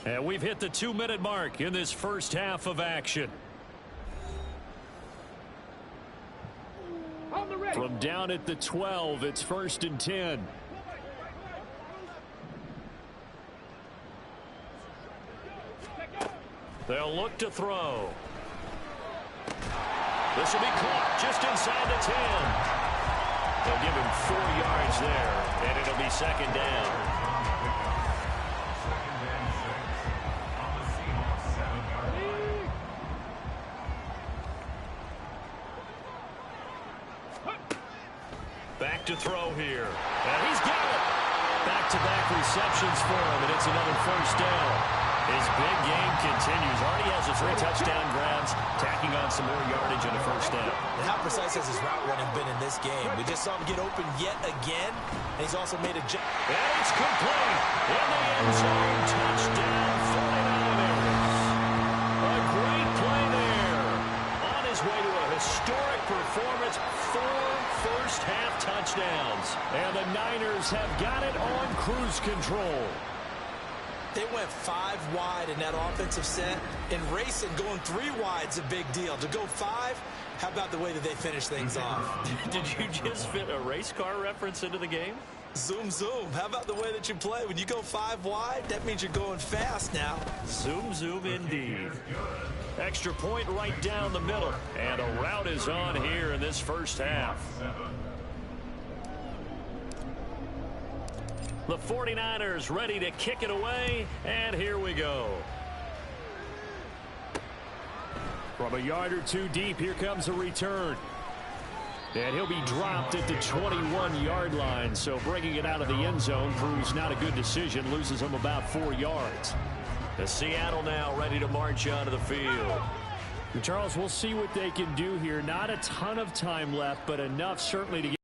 And we've hit the 2-minute mark in this first half of action. From down at the 12, it's 1st and 10. They'll look to throw. This will be caught just inside the 10. They'll give him 4 yards there, and it'll be 2nd down. Back to throw here. And he's got it. Back-to-back receptions for him, and it's another 1st down. His big game continues. Already has 3 touchdown grabs, tacking on some more yardage in a 1st down. And how precise has his route running been in this game? We just saw him get open yet again, and he's also made a jump. And it's complete. In the end zone, touchdown 49ers. A great play there. On his way to a historic performance, 4 first-half touchdowns. And the Niners have got it on cruise control. They went 5 wide in that offensive set. In racing, going 3 wide is a big deal. To go 5, how about the way that they finish things off? Did you just fit a race car reference into the game? Zoom, zoom. How about the way that you play? When you go 5 wide, that means you're going fast now. Zoom, zoom indeed. Extra point right down the middle. And a route is on here in this first half. The 49ers ready to kick it away, and here we go. From a yard or 2 deep, here comes a return. And he'll be dropped at the 21-yard line, so bringing it out of the end zone proves not a good decision, loses him about 4 yards. The Seattle now ready to march onto the field. And Charles, we'll see what they can do here. Not a ton of time left, but enough certainly to get.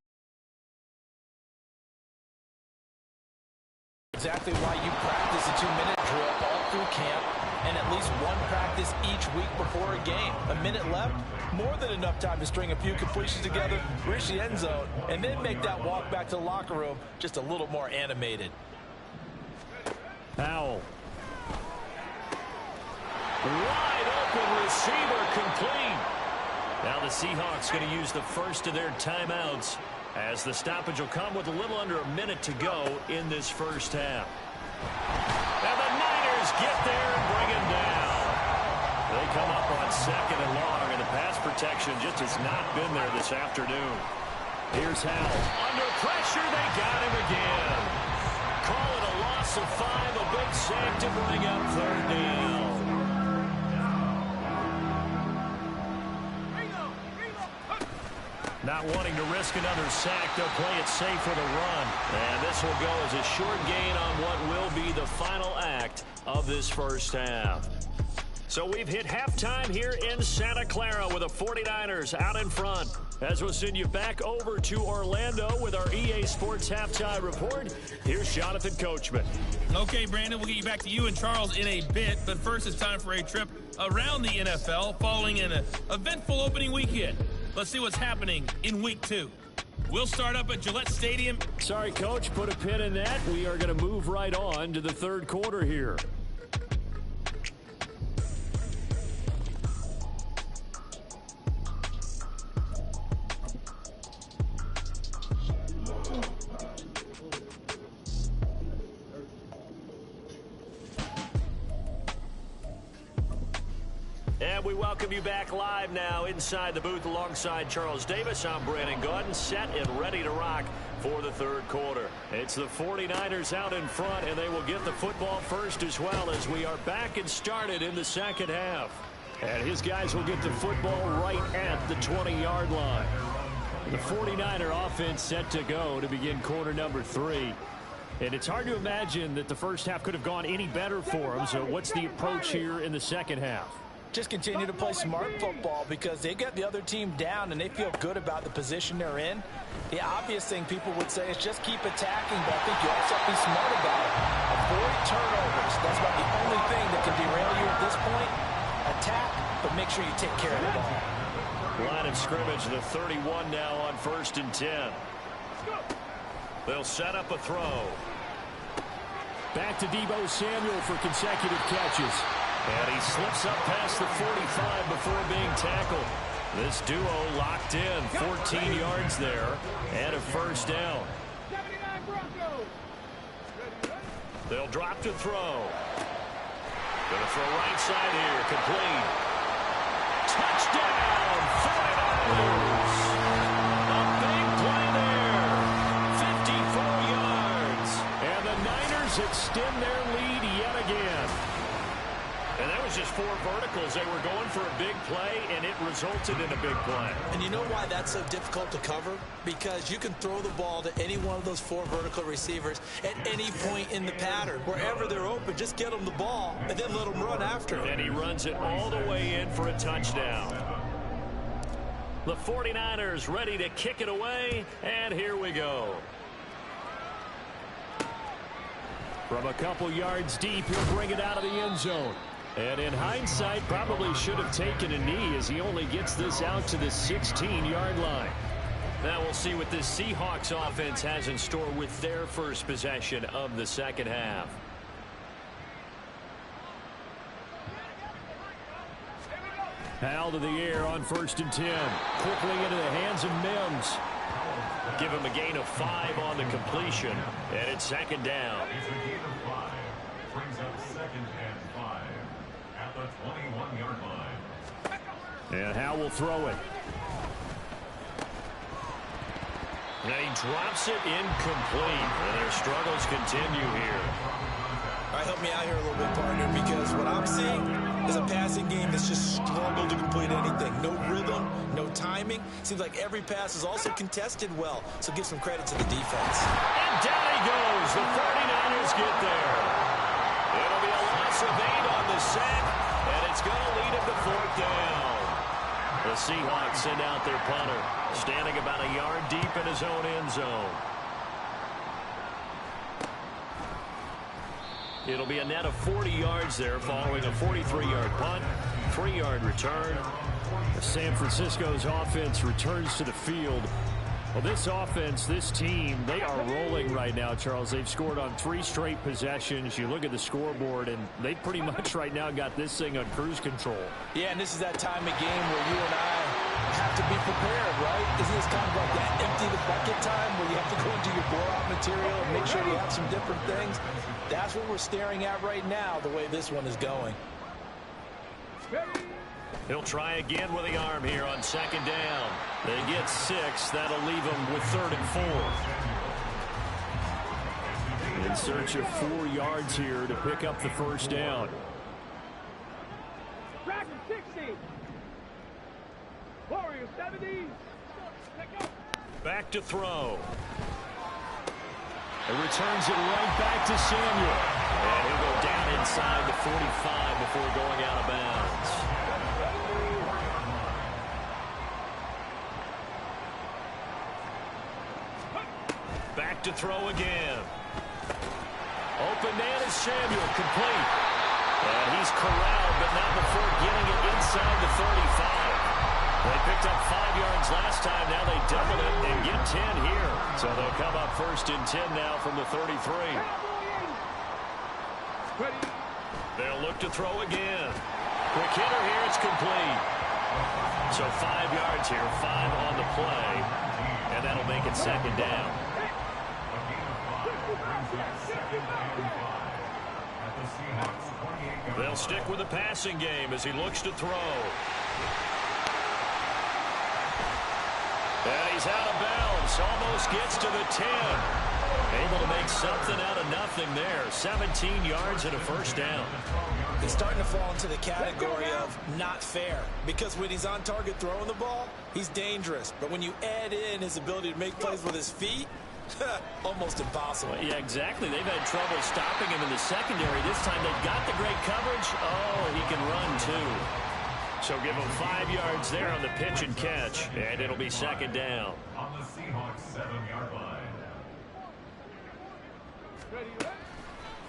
Exactly why you practice a 2-minute drill all through camp and at least 1 practice each week before a game. A minute left, more than enough time to string a few completions together, reach the end zone, and then make that walk back to the locker room just a little more animated. Howell. Wide open receiver complete. Now the Seahawks going to use the first of their timeouts, as the stoppage will come with a little under a minute to go in this first half. And the Niners get there and bring him down. They come up on 2nd and long, and the pass protection just has not been there this afternoon. Here's Howell. Under pressure, they got him again. Call it a loss of 5, a big sack to bring up 3rd down. Not wanting to risk another sack, they'll play it safe with a run. And this will go as a short gain on what will be the final act of this first half. So we've hit halftime here in Santa Clara with the 49ers out in front. As we'll send you back over to Orlando with our EA Sports Halftime Report, here's Jonathan Coachman. Okay, Brandon, we'll get you back to you and Charles in a bit. But first, it's time for a trip around the NFL following an eventful opening weekend. Let's see what's happening in Week 2. We'll start up at Gillette Stadium. Sorry, Coach, put a pin in that. We are going to move right on to the 3rd quarter here. And we welcome you back live now inside the booth alongside Charles Davis. I'm Brandon Gordon, set and ready to rock for the 3rd quarter. It's the 49ers out in front, and they will get the football first as well as we are back and started in the 2nd half. And his guys will get the football right at the 20-yard line. The 49er offense set to go to begin quarter number 3. And it's hard to imagine that the first half could have gone any better for them. So what's the approach here in the 2nd half? Just continue to play smart football because they got the other team down and they feel good about the position they're in. The obvious thing people would say is just keep attacking, but I think you also have to be smart about it. Avoid turnovers. That's about the only thing that can derail you at this point. Attack, but make sure you take care of the ball. Line of scrimmage, the 31 now on 1st and 10. They'll set up a throw. Back to Deebo Samuel for consecutive catches. And he slips up past the 45 before being tackled. This duo locked in, 14 yards there, and a 1st down. They'll drop to throw. Gonna throw right side here, complete. Touchdown, 49ers! A big play there, 54 yards. And the Niners extend their lead yet again. And that was just 4 verticals. They were going for a big play, and it resulted in a big play. And you know why that's so difficult to cover? Because you can throw the ball to any one of those 4 vertical receivers at any point in the pattern. Wherever they're open, just get them the ball and then let them run after it. And he runs it all the way in for a touchdown. The 49ers ready to kick it away, and here we go. From a couple yards deep, he'll bring it out of the end zone. And in hindsight, probably should have taken a knee as he only gets this out to the 16-yard line. Now we'll see what this Seahawks offense has in store with their first possession of the 2nd half. Howell to the air on 1st and 10. Quickly into the hands of Mims. Give him a gain of 5 on the completion. And it's 2nd down. Brings up 2nd and 5 at the 21-yard line. And Howell will throw it. And he drops it incomplete. And their struggles continue here. All right, help me out here a little bit, partner, because what I'm seeing is a passing game that's just struggled to complete anything. No rhythm, no timing. Seems like every pass is also contested well, so give some credit to the defense. And down he goes. The 49ers get there. It'll be a loss of 8 on the sack, and it's going to lead him to 4th down. The Seahawks send out their punter, standing about a yard deep in his own end zone. It'll be a net of 40 yards there following a 43-yard punt, 3-yard return. San Francisco's offense returns to the field. Well, this offense, this team, they are rolling right now, Charles. They've scored on 3 straight possessions. You look at the scoreboard, and they pretty much right now got this thing on cruise control. Yeah, and this is that time of game where you and I have to be prepared, right? Isn't this kind of like that empty the bucket time where you have to go into your blowout material and make sure you have some different things? That's what we're staring at right now, the way this one is going. He'll try again with the arm here on second down. They get 6. That'll leave them with 3rd and 4. In search of 4 yards here to pick up the first down. Dragon 60. Warrior 70. Back to throw. It returns it right back to Samuel. And he'll go down inside the 45 before going out of bounds. Back to throw again. Open man is Samuel, complete. And he's corralled, but not before getting it inside the 35. They picked up 5 yards last time. Now they double it and get 10 here. So they'll come up 1st and 10 now from the 33. They'll look to throw again. Quick hitter here. It's complete. So 5 yards here, 5 on the play. And that'll make it 2nd down. They'll stick with the passing game as he looks to throw. And he's out of bounds. Almost gets to the 10. Able to make something out of nothing there. 17 yards and a first down. He's starting to fall into the category of not fair. Because when he's on target throwing the ball, he's dangerous. But when you add in his ability to make plays with his feet, almost impossible. Well, yeah, exactly. They've had trouble stopping him in the secondary. This time they've got the great coverage. Oh, he can run too. So give him 5 yards there on the pitch and catch. And it'll be 2nd down. On the Seahawks 7-yard line.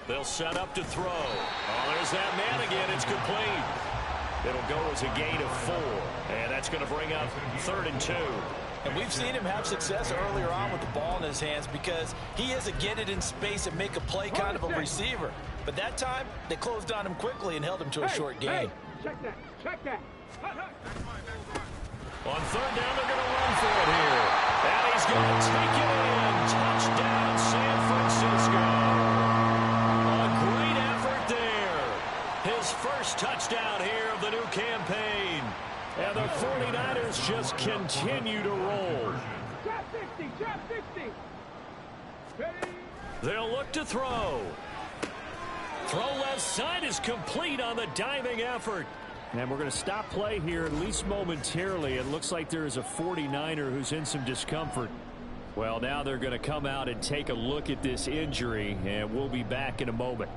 They'll set up to throw. Oh, there's that man again. It's complete. It'll go as a gain of 4. And that's going to bring up 3rd and 2. And we've seen him have success earlier on with the ball in his hands because he is a get it in space and make a play kind of a receiver. But that time, they closed on him quickly and held him to a short gain. Check that. Check that. On 3rd down, they're going to run for it here. And he's going to take it in. Touchdown, San Francisco. A great effort there. His first touchdown here of the new campaign. And the 49ers just continue to roll. Trap 60. Trap 60. They'll look to throw. Throw left side is complete on the diving effort. And we're going to stop play here, at least momentarily. It looks like there is a 49er who's in some discomfort. Well, now they're going to come out and take a look at this injury, and we'll be back in a moment.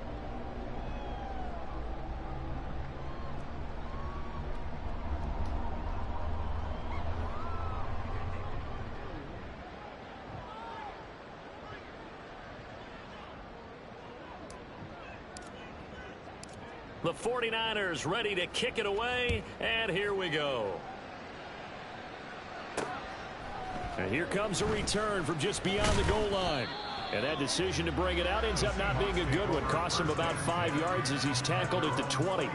The 49ers ready to kick it away, and here we go. And here comes a return from just beyond the goal line. And that decision to bring it out ends up not being a good one. Cost him about 5 yards as he's tackled at the 20.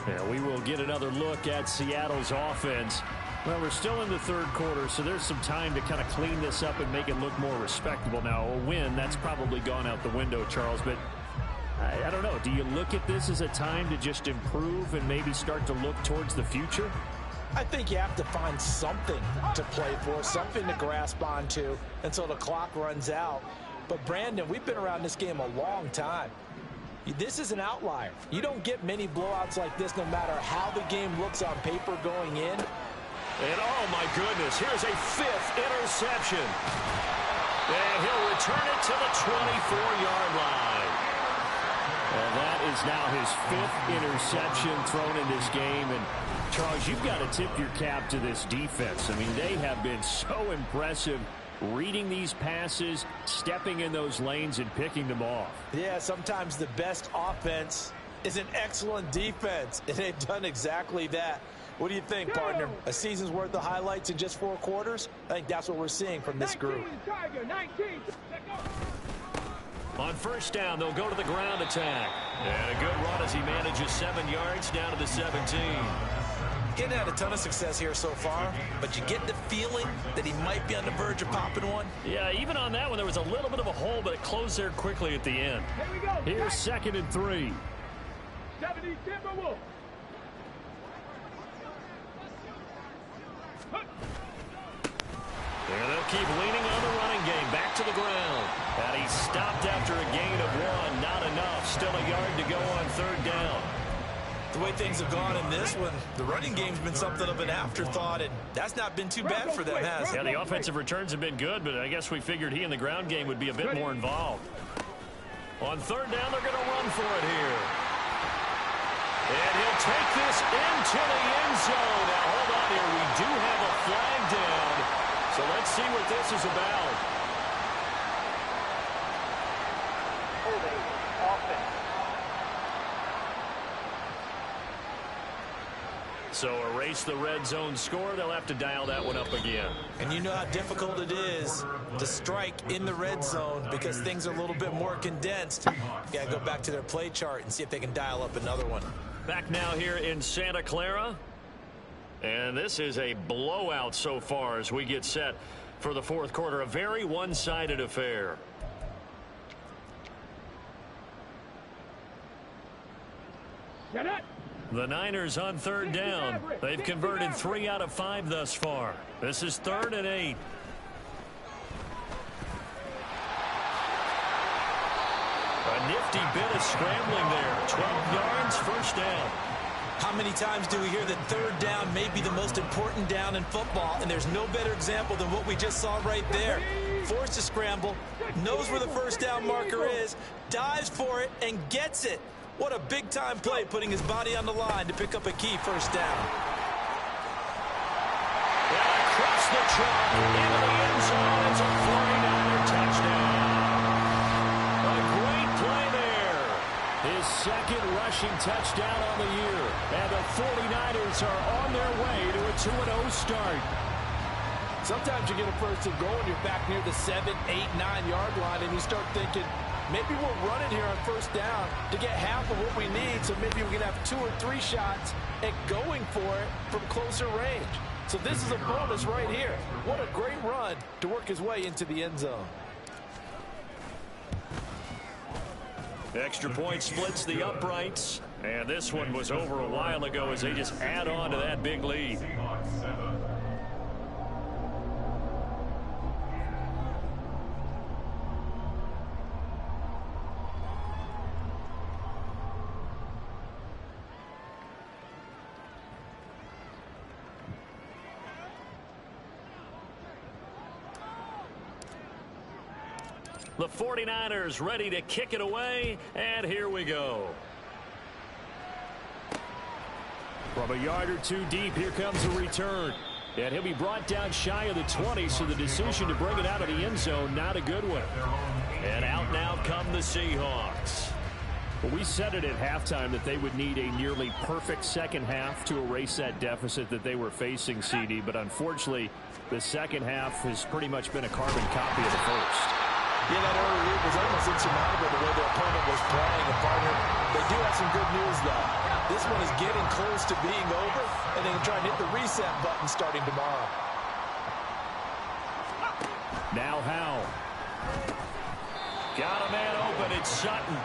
And we will get another look at Seattle's offense. Well, we're still in the 3rd quarter, so there's some time to kind of clean this up and make it look more respectable. Now, a win, that's probably gone out the window, Charles, but I don't know. Do you look at this as a time to just improve and maybe start to look towards the future? I think you have to find something to play for, something to grasp onto until the clock runs out. But, Brandon, we've been around this game a long time. This is an outlier. You don't get many blowouts like this no matter how the game looks on paper going in. And, oh, my goodness, here's a 5th interception. And he'll return it to the 24-yard line. And that is now his 5th interception thrown in this game. And, Charles, you've got to tip your cap to this defense. I mean, they have been so impressive reading these passes, stepping in those lanes, and picking them off. Yeah, sometimes the best offense is an excellent defense, and they've done exactly that. What do you think, partner? A season's worth of highlights in just 4 quarters? I think that's what we're seeing from this group. 19. On 1st down, they'll go to the ground attack. And a good run as he manages 7 yards down to the 17. He hasn't had a ton of success here so far, but you get the feeling that he might be on the verge of popping one. Yeah, even on that one, there was a little bit of a hole, but it closed there quickly at the end. Here we go. Here's 2nd and 3. 70 Timberwolves. keep leaning on the running game. Back to the ground. And he stopped after a gain of 1. Not enough. Still a yard to go on 3rd down. The way things have gone in this one, the running game's been something of an afterthought, and that's not been too bad for them, has it? Yeah, the offensive returns have been good, but I guess we figured he in the ground game would be a bit more involved. On 3rd down, they're going to run for it here. And he'll take this into the end zone. Now, hold on here. We do have a flag down, so let's see what this is about. Holding offense. So erase the red zone score. They'll have to dial that one up again. And you know how difficult it is to strike in the red zone because things are a little bit more condensed. You got to go back to their play chart and see if they can dial up another one. Back now here in Santa Clara. And this is a blowout so far as we get set for the 4th quarter. A very one-sided affair. Get it! The Niners on 3rd down. They've converted 3 out of 5 thus far. This is 3rd and 8. A nifty bit of scrambling there. 12 yards, 1st down. How many times do we hear that 3rd down may be the most important down in football, and there's no better example than what we just saw right there. Forced to scramble, knows where the 1st down marker is, dives for it, and gets it. What a big-time play, putting his body on the line to pick up a key 1st down. And across the trunk, into the end zone. It's a 49er touchdown. A great play there. His 2nd rushing touchdown on the year. And the 49ers are on their way to a 2-0 start. Sometimes you get a 1st and goal and you're back near the 7, 8, 9-yard line, and you start thinking, maybe we'll run it here on 1st down to get half of what we need, so maybe we can have 2 or 3 shots at going for it from closer range. So this is a bonus right here. What a great run to work his way into the end zone. Extra point splits the uprights. And this one was over a while ago as they just add on to that big lead. The 49ers ready to kick it away, and here we go. From a yard or 2 deep, here comes a return. And he'll be brought down shy of the 20, so the decision to bring it out of the end zone, not a good one. And out now come the Seahawks. Well, we said it at halftime that they would need a nearly perfect second half to erase that deficit that they were facing, CD. But unfortunately, the second half has pretty much been a carbon copy of the first. Yeah, that early lead was almost insurmountable the way their opponent was playing. And partner, they do have some good news, though. This one is getting close to being over, and they can try and hit the reset button starting tomorrow. Now Howe. Got a man open. It's Sutton.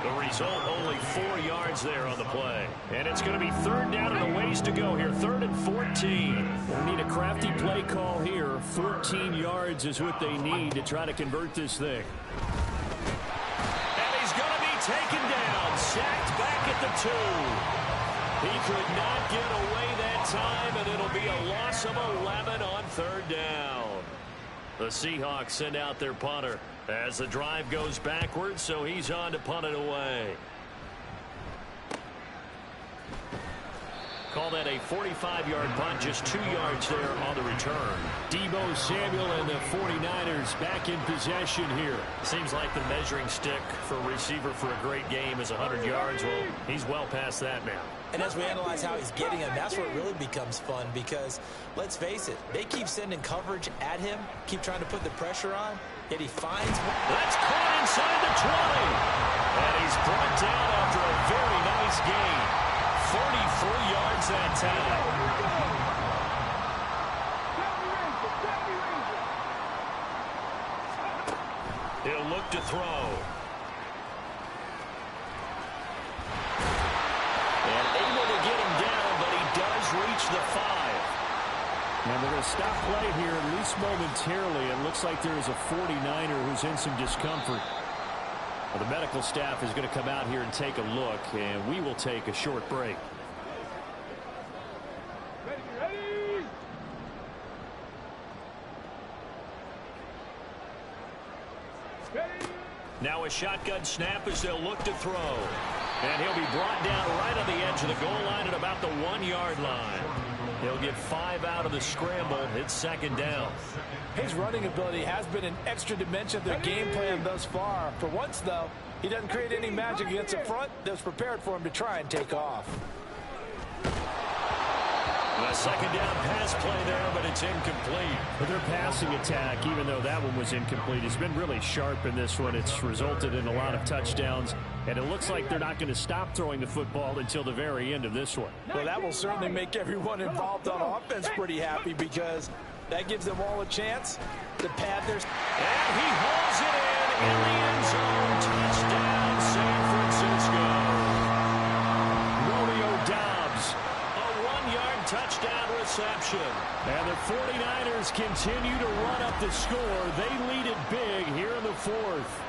The result, only 4 yards there on the play. And it's going to be 3rd down and a ways to go here. 3rd and 14. We'll need a crafty play call here. 14 yards is what they need to try to convert this thing. And he's going to be taken down. Sacked back at the 2. He could not get away that time, and it'll be a loss of 11 on 3rd down. The Seahawks send out their punter as the drive goes backwards, so he's on to punt it away. Call that a 45-yard punt, just 2 yards there on the return. Deebo Samuel and the 49ers back in possession here. Seems like the measuring stick for a receiver for a great game is 100 yards. Well, he's well past that now. And as we analyze how he's getting them, that's where it really becomes fun because, let's face it, they keep sending coverage at him, keep trying to put the pressure on, yet he finds one. That's caught inside the 20. And he's brought down after a very nice gain. 44 yards that time. He'll look to throw. And able to get him down, but he does reach the 5. And they're going to stop play here, at least momentarily. It looks like there is a 49er who's in some discomfort. Well, the medical staff is going to come out here and take a look, and we will take a short break. Now a shotgun snap as they'll look to throw. And he'll be brought down right on the edge of the goal line at about the 1-yard line. He'll get 5 out of the scramble. It's second down. His running ability has been an extra dimension of their game plan thus far. For once, though, he doesn't create any magic against the front that's prepared for him to try and take off. A second down pass play there, but it's incomplete. But their passing attack, even though that one was incomplete, has been really sharp in this one. It's resulted in a lot of touchdowns, and it looks like they're not going to stop throwing the football until the very end of this one. Well, that will certainly make everyone involved on offense pretty happy, because that gives them all a chance to pad their... And he hauls it in the end zone. Touchdown, San Francisco. Romeo Doubs, a 1-yard touchdown reception. And the 49ers continue to run up the score. They lead it big here in the fourth.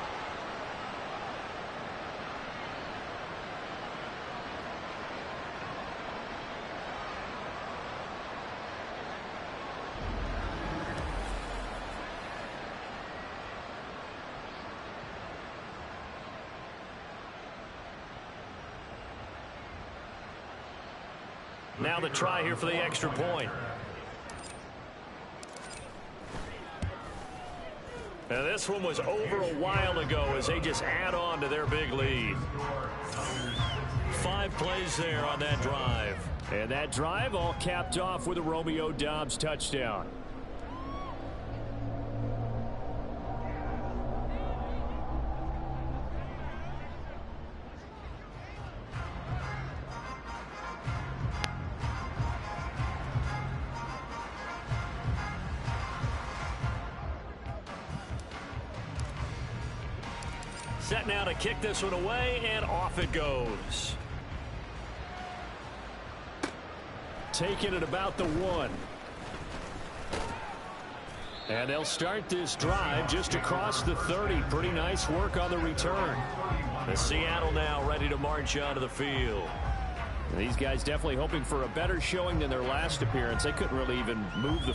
Now the try here for the extra point. Now this one was over a while ago as they just add on to their big lead. 5 plays there on that drive. And that drive all capped off with a Romeo Doubs touchdown. Set now to kick this one away, and off it goes. Taking it about the 1. And they'll start this drive just across the 30. Pretty nice work on the return. The Seattle now ready to march onto the field. And these guys definitely hoping for a better showing than their last appearance. They couldn't really even move the...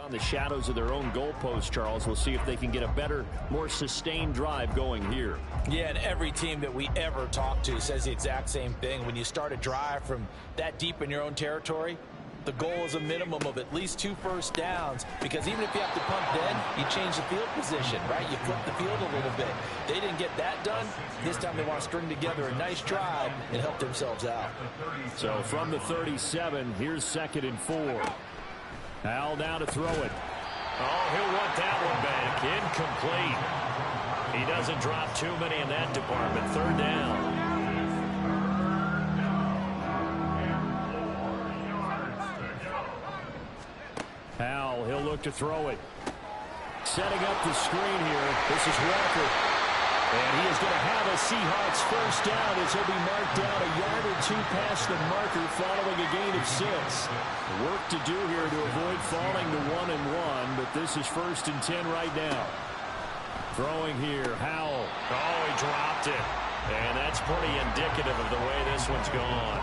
On the shadows of their own goalpost, Charles, we'll see if they can get a better, more sustained drive going here. Yeah, and every team that we ever talk to says the exact same thing. When you start a drive from that deep in your own territory, the goal is a minimum of at least 2 first downs, because even if you have to punt dead, you change the field position, right? You flip the field a little bit. They didn't get that done. This time they want to string together a nice drive and help themselves out. So from the 37, here's 2nd and 4. Al now to throw it. Oh, he'll want that one back. Incomplete. He doesn't drop too many in that department. 3rd down. Al, he'll look to throw it. Setting up the screen here. This is Walker. And he is going to have a Seahawks first down as he'll be marked down a yard or 2 past the marker following a gain of 6. Work to do here to avoid falling to 1-1, but this is 1st and 10 right now. Throwing here, Howell. Oh, he dropped it. And that's pretty indicative of the way this one's gone.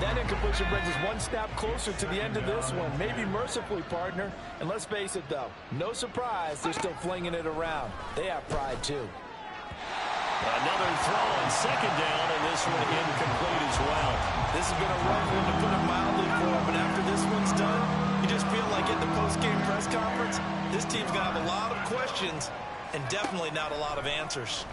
That incompletion brings us 1 step closer to the end of this one. Maybe mercifully, partner. And let's face it, though, no surprise, they're still flinging it around. They have pride, too. Another throw on 2nd down, and this one incomplete as well. This has been a rough one, to put it mildly, for them. But after this one's done, you just feel like at the post-game press conference, this team's going to have a lot of questions and definitely not a lot of answers.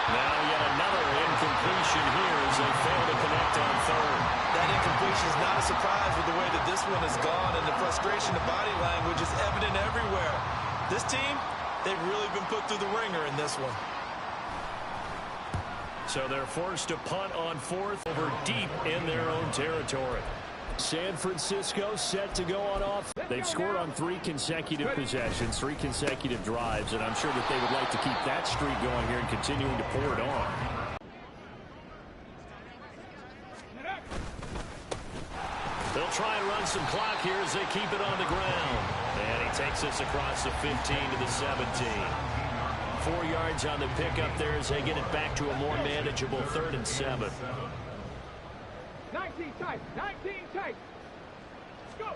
Now yet another incompletion here as they fail to connect on 3rd. That incompletion is not a surprise with the way that this one has gone, and the frustration of body language is evident everywhere. This team, they've really been put through the ringer in this one. So they're forced to punt on 4th over deep in their own territory. San Francisco set to go on off. They've scored on 3 consecutive possessions, 3 consecutive drives, and I'm sure that they would like to keep that streak going here and continuing to pour it on. They'll try and run some clock here as they keep it on the ground. And he takes this across the 15 to the 17. 4 yards on the pickup there as they get it back to a more manageable 3rd and 7. 19 tight, 19 tight. Go.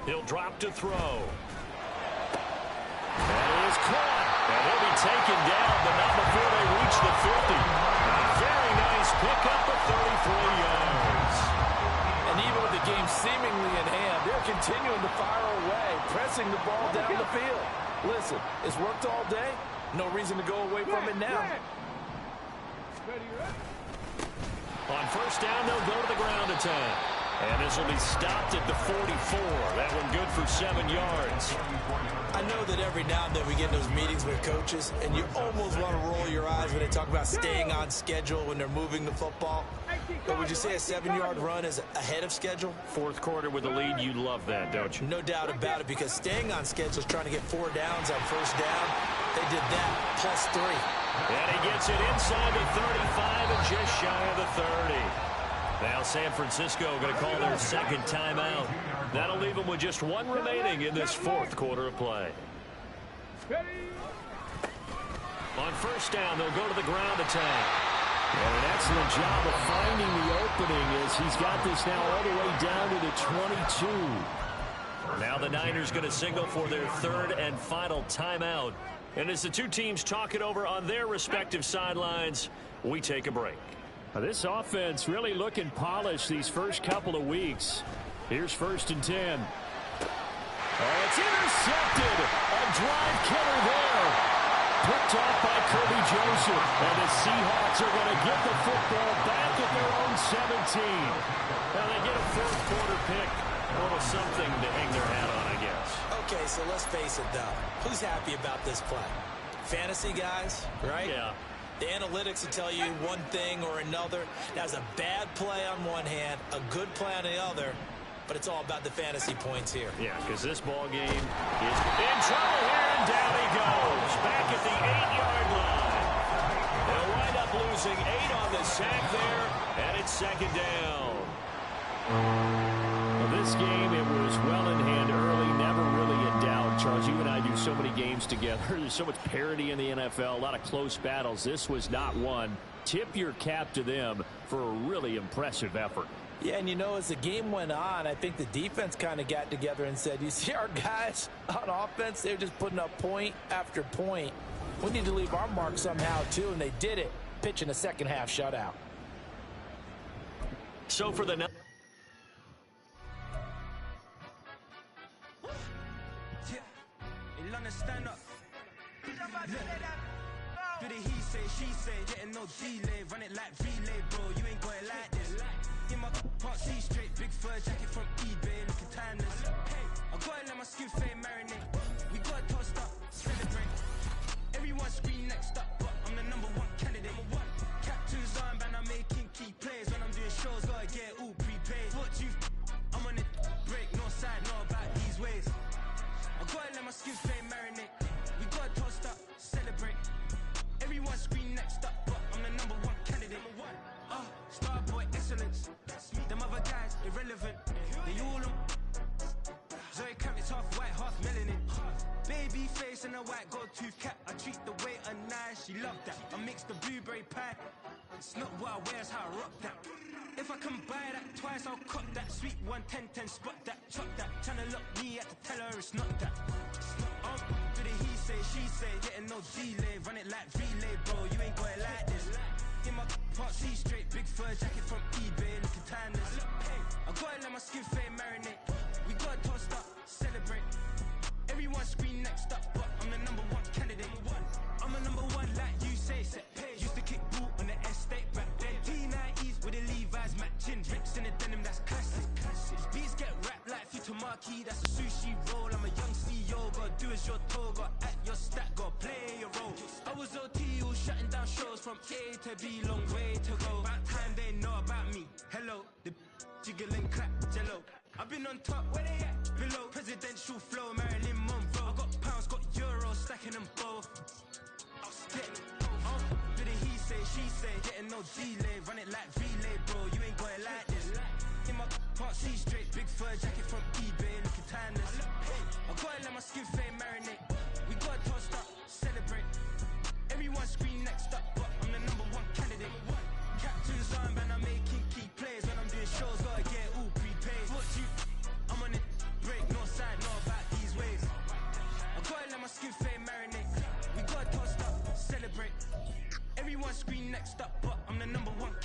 He'll drop to throw. That is caught. And he'll be taken down, but not before they reach the 50. A very nice pickup of 33 yards. And even with the game seemingly in hand, they're continuing to fire away, pressing the ball down the field. Listen, it's worked all day. No reason to go away from it now. On 1st down, they'll go to the ground attack. And this will be stopped at the 44. That one good for 7 yards. I know that every now and then we get in those meetings with coaches, and you almost want to roll your eyes when they talk about staying on schedule when they're moving the football. But would you say a 7-yard run is ahead of schedule? 4th quarter with the lead, you love that, don't you? No doubt about it, because staying on schedule is trying to get 4 downs on 1st down. They did that plus 3. And he gets it inside the 35 and just shy of the 30. Now San Francisco going to call their 2nd timeout. That'll leave them with just 1 remaining in this 4th quarter of play. On 1st down, they'll go to the ground attack. And an excellent job of finding the opening as he's got this now all the way down to the 22. Now the Niners going to signal for their 3rd and final timeout. And as the 2 teams talk it over on their respective sidelines, we take a break. This offense really looking polished these first couple of weeks. Here's 1st and 10. Oh, it's intercepted. A drive killer there. Picked off by Kirby Joseph. And the Seahawks are going to get the football back at their own 17. Now they get a 4th quarter pick. A little something to hang their hat on, I guess. Okay, so let's face it, though. Who's happy about this play? Fantasy guys, right? Yeah. The analytics will tell you one thing or another. That's a bad play on one hand, a good play on the other, but it's all about the fantasy points here. Yeah, because this ball game is in trouble here, and down he goes. Back at the 8-yard line. They'll wind up losing 8 on the sack there, and it's 2nd down. Well, this game, it was well in hand early, never really in doubt. Charles, you and I do so many games together. There's so much parity in the NFL, a lot of close battles. This was not one. Tip your cap to them for a really impressive effort. Yeah, and you know, as the game went on, I think the defense kind of got together and said, you see our guys on offense, they're just putting up point after point. We need to leave our mark somehow, too, and they did it, pitching a second-half shutout. So for the night. Stand up. Do the he say, she say, getting no delay, run it like relay, bro. You ain't got it like this. In my part C straight, big fur jacket from eBay, looking timeless. I gotta let my skin fade marinate. We gotta toast up, celebrate. Everyone scream next up, but I'm the #1 candidate. Captain's armband, I'm making key plays. When I'm doing shows, gotta get all prepaid. What you? I'm on it, break, no side, no about these ways. I gotta let my skin fade marinate. We gotta toast up, celebrate. Everyone scream next up, but I'm the #1 candidate. Starboy excellence. Them other guys irrelevant. They all on. Zoe Kravitz half white, half melanin. Baby face and a white gold tooth cap. I treat the waiter nice, she love that. I mix the blueberry pie. It's not what I wear, it's how I rock that. If I can buy that twice, I'll cop that. Sweet 110, spot that, chop that. Tryna lock me at to tell her it's not that. Do the he say, she say, getting no delay. Run it like relay, bro. You ain't got it like this. In my part C straight, big fur jacket from eBay, looking timeless. I gotta let my skin fade marinate. We gotta toast up, celebrate. Everyone scream next up, but I'm the #1 candidate. I'm a #1 like you say, set page. Used to kick boot on the estate back then. T90s with the Levi's matching. Rips in the denim, that's classic. Beats get wrapped like Futamaki, that's a sushi roll. I'm a young CEO, gotta do as you're told. Gotta act your stat, gotta play your role. I was OT, all shutting down shows from A to B, long way to go. About time they know about me. Hello, the jiggle and clap, jello. I've been on top, where they at? Below, presidential flow, Marilyn Monroe. I got pounds, got euros, stacking them both. I'll stick. Do the he say, she say, getting no delay, run it like relay, bro. You ain't got it like this. In my part C straight, big fur jacket from eBay, looking timeless. I gotta let my skin fade marinate. We gotta toast up, celebrate. Everyone scream next up, but I'm the #1 candidate. Captain's armband, I'm making key plays. When I'm doing shows, gotta get all prepaid. What you? I'm on it, break, no side, no about these ways. I gotta let my skin fade marinate. We gotta toast up, celebrate. Everyone scream next up, but I'm the #1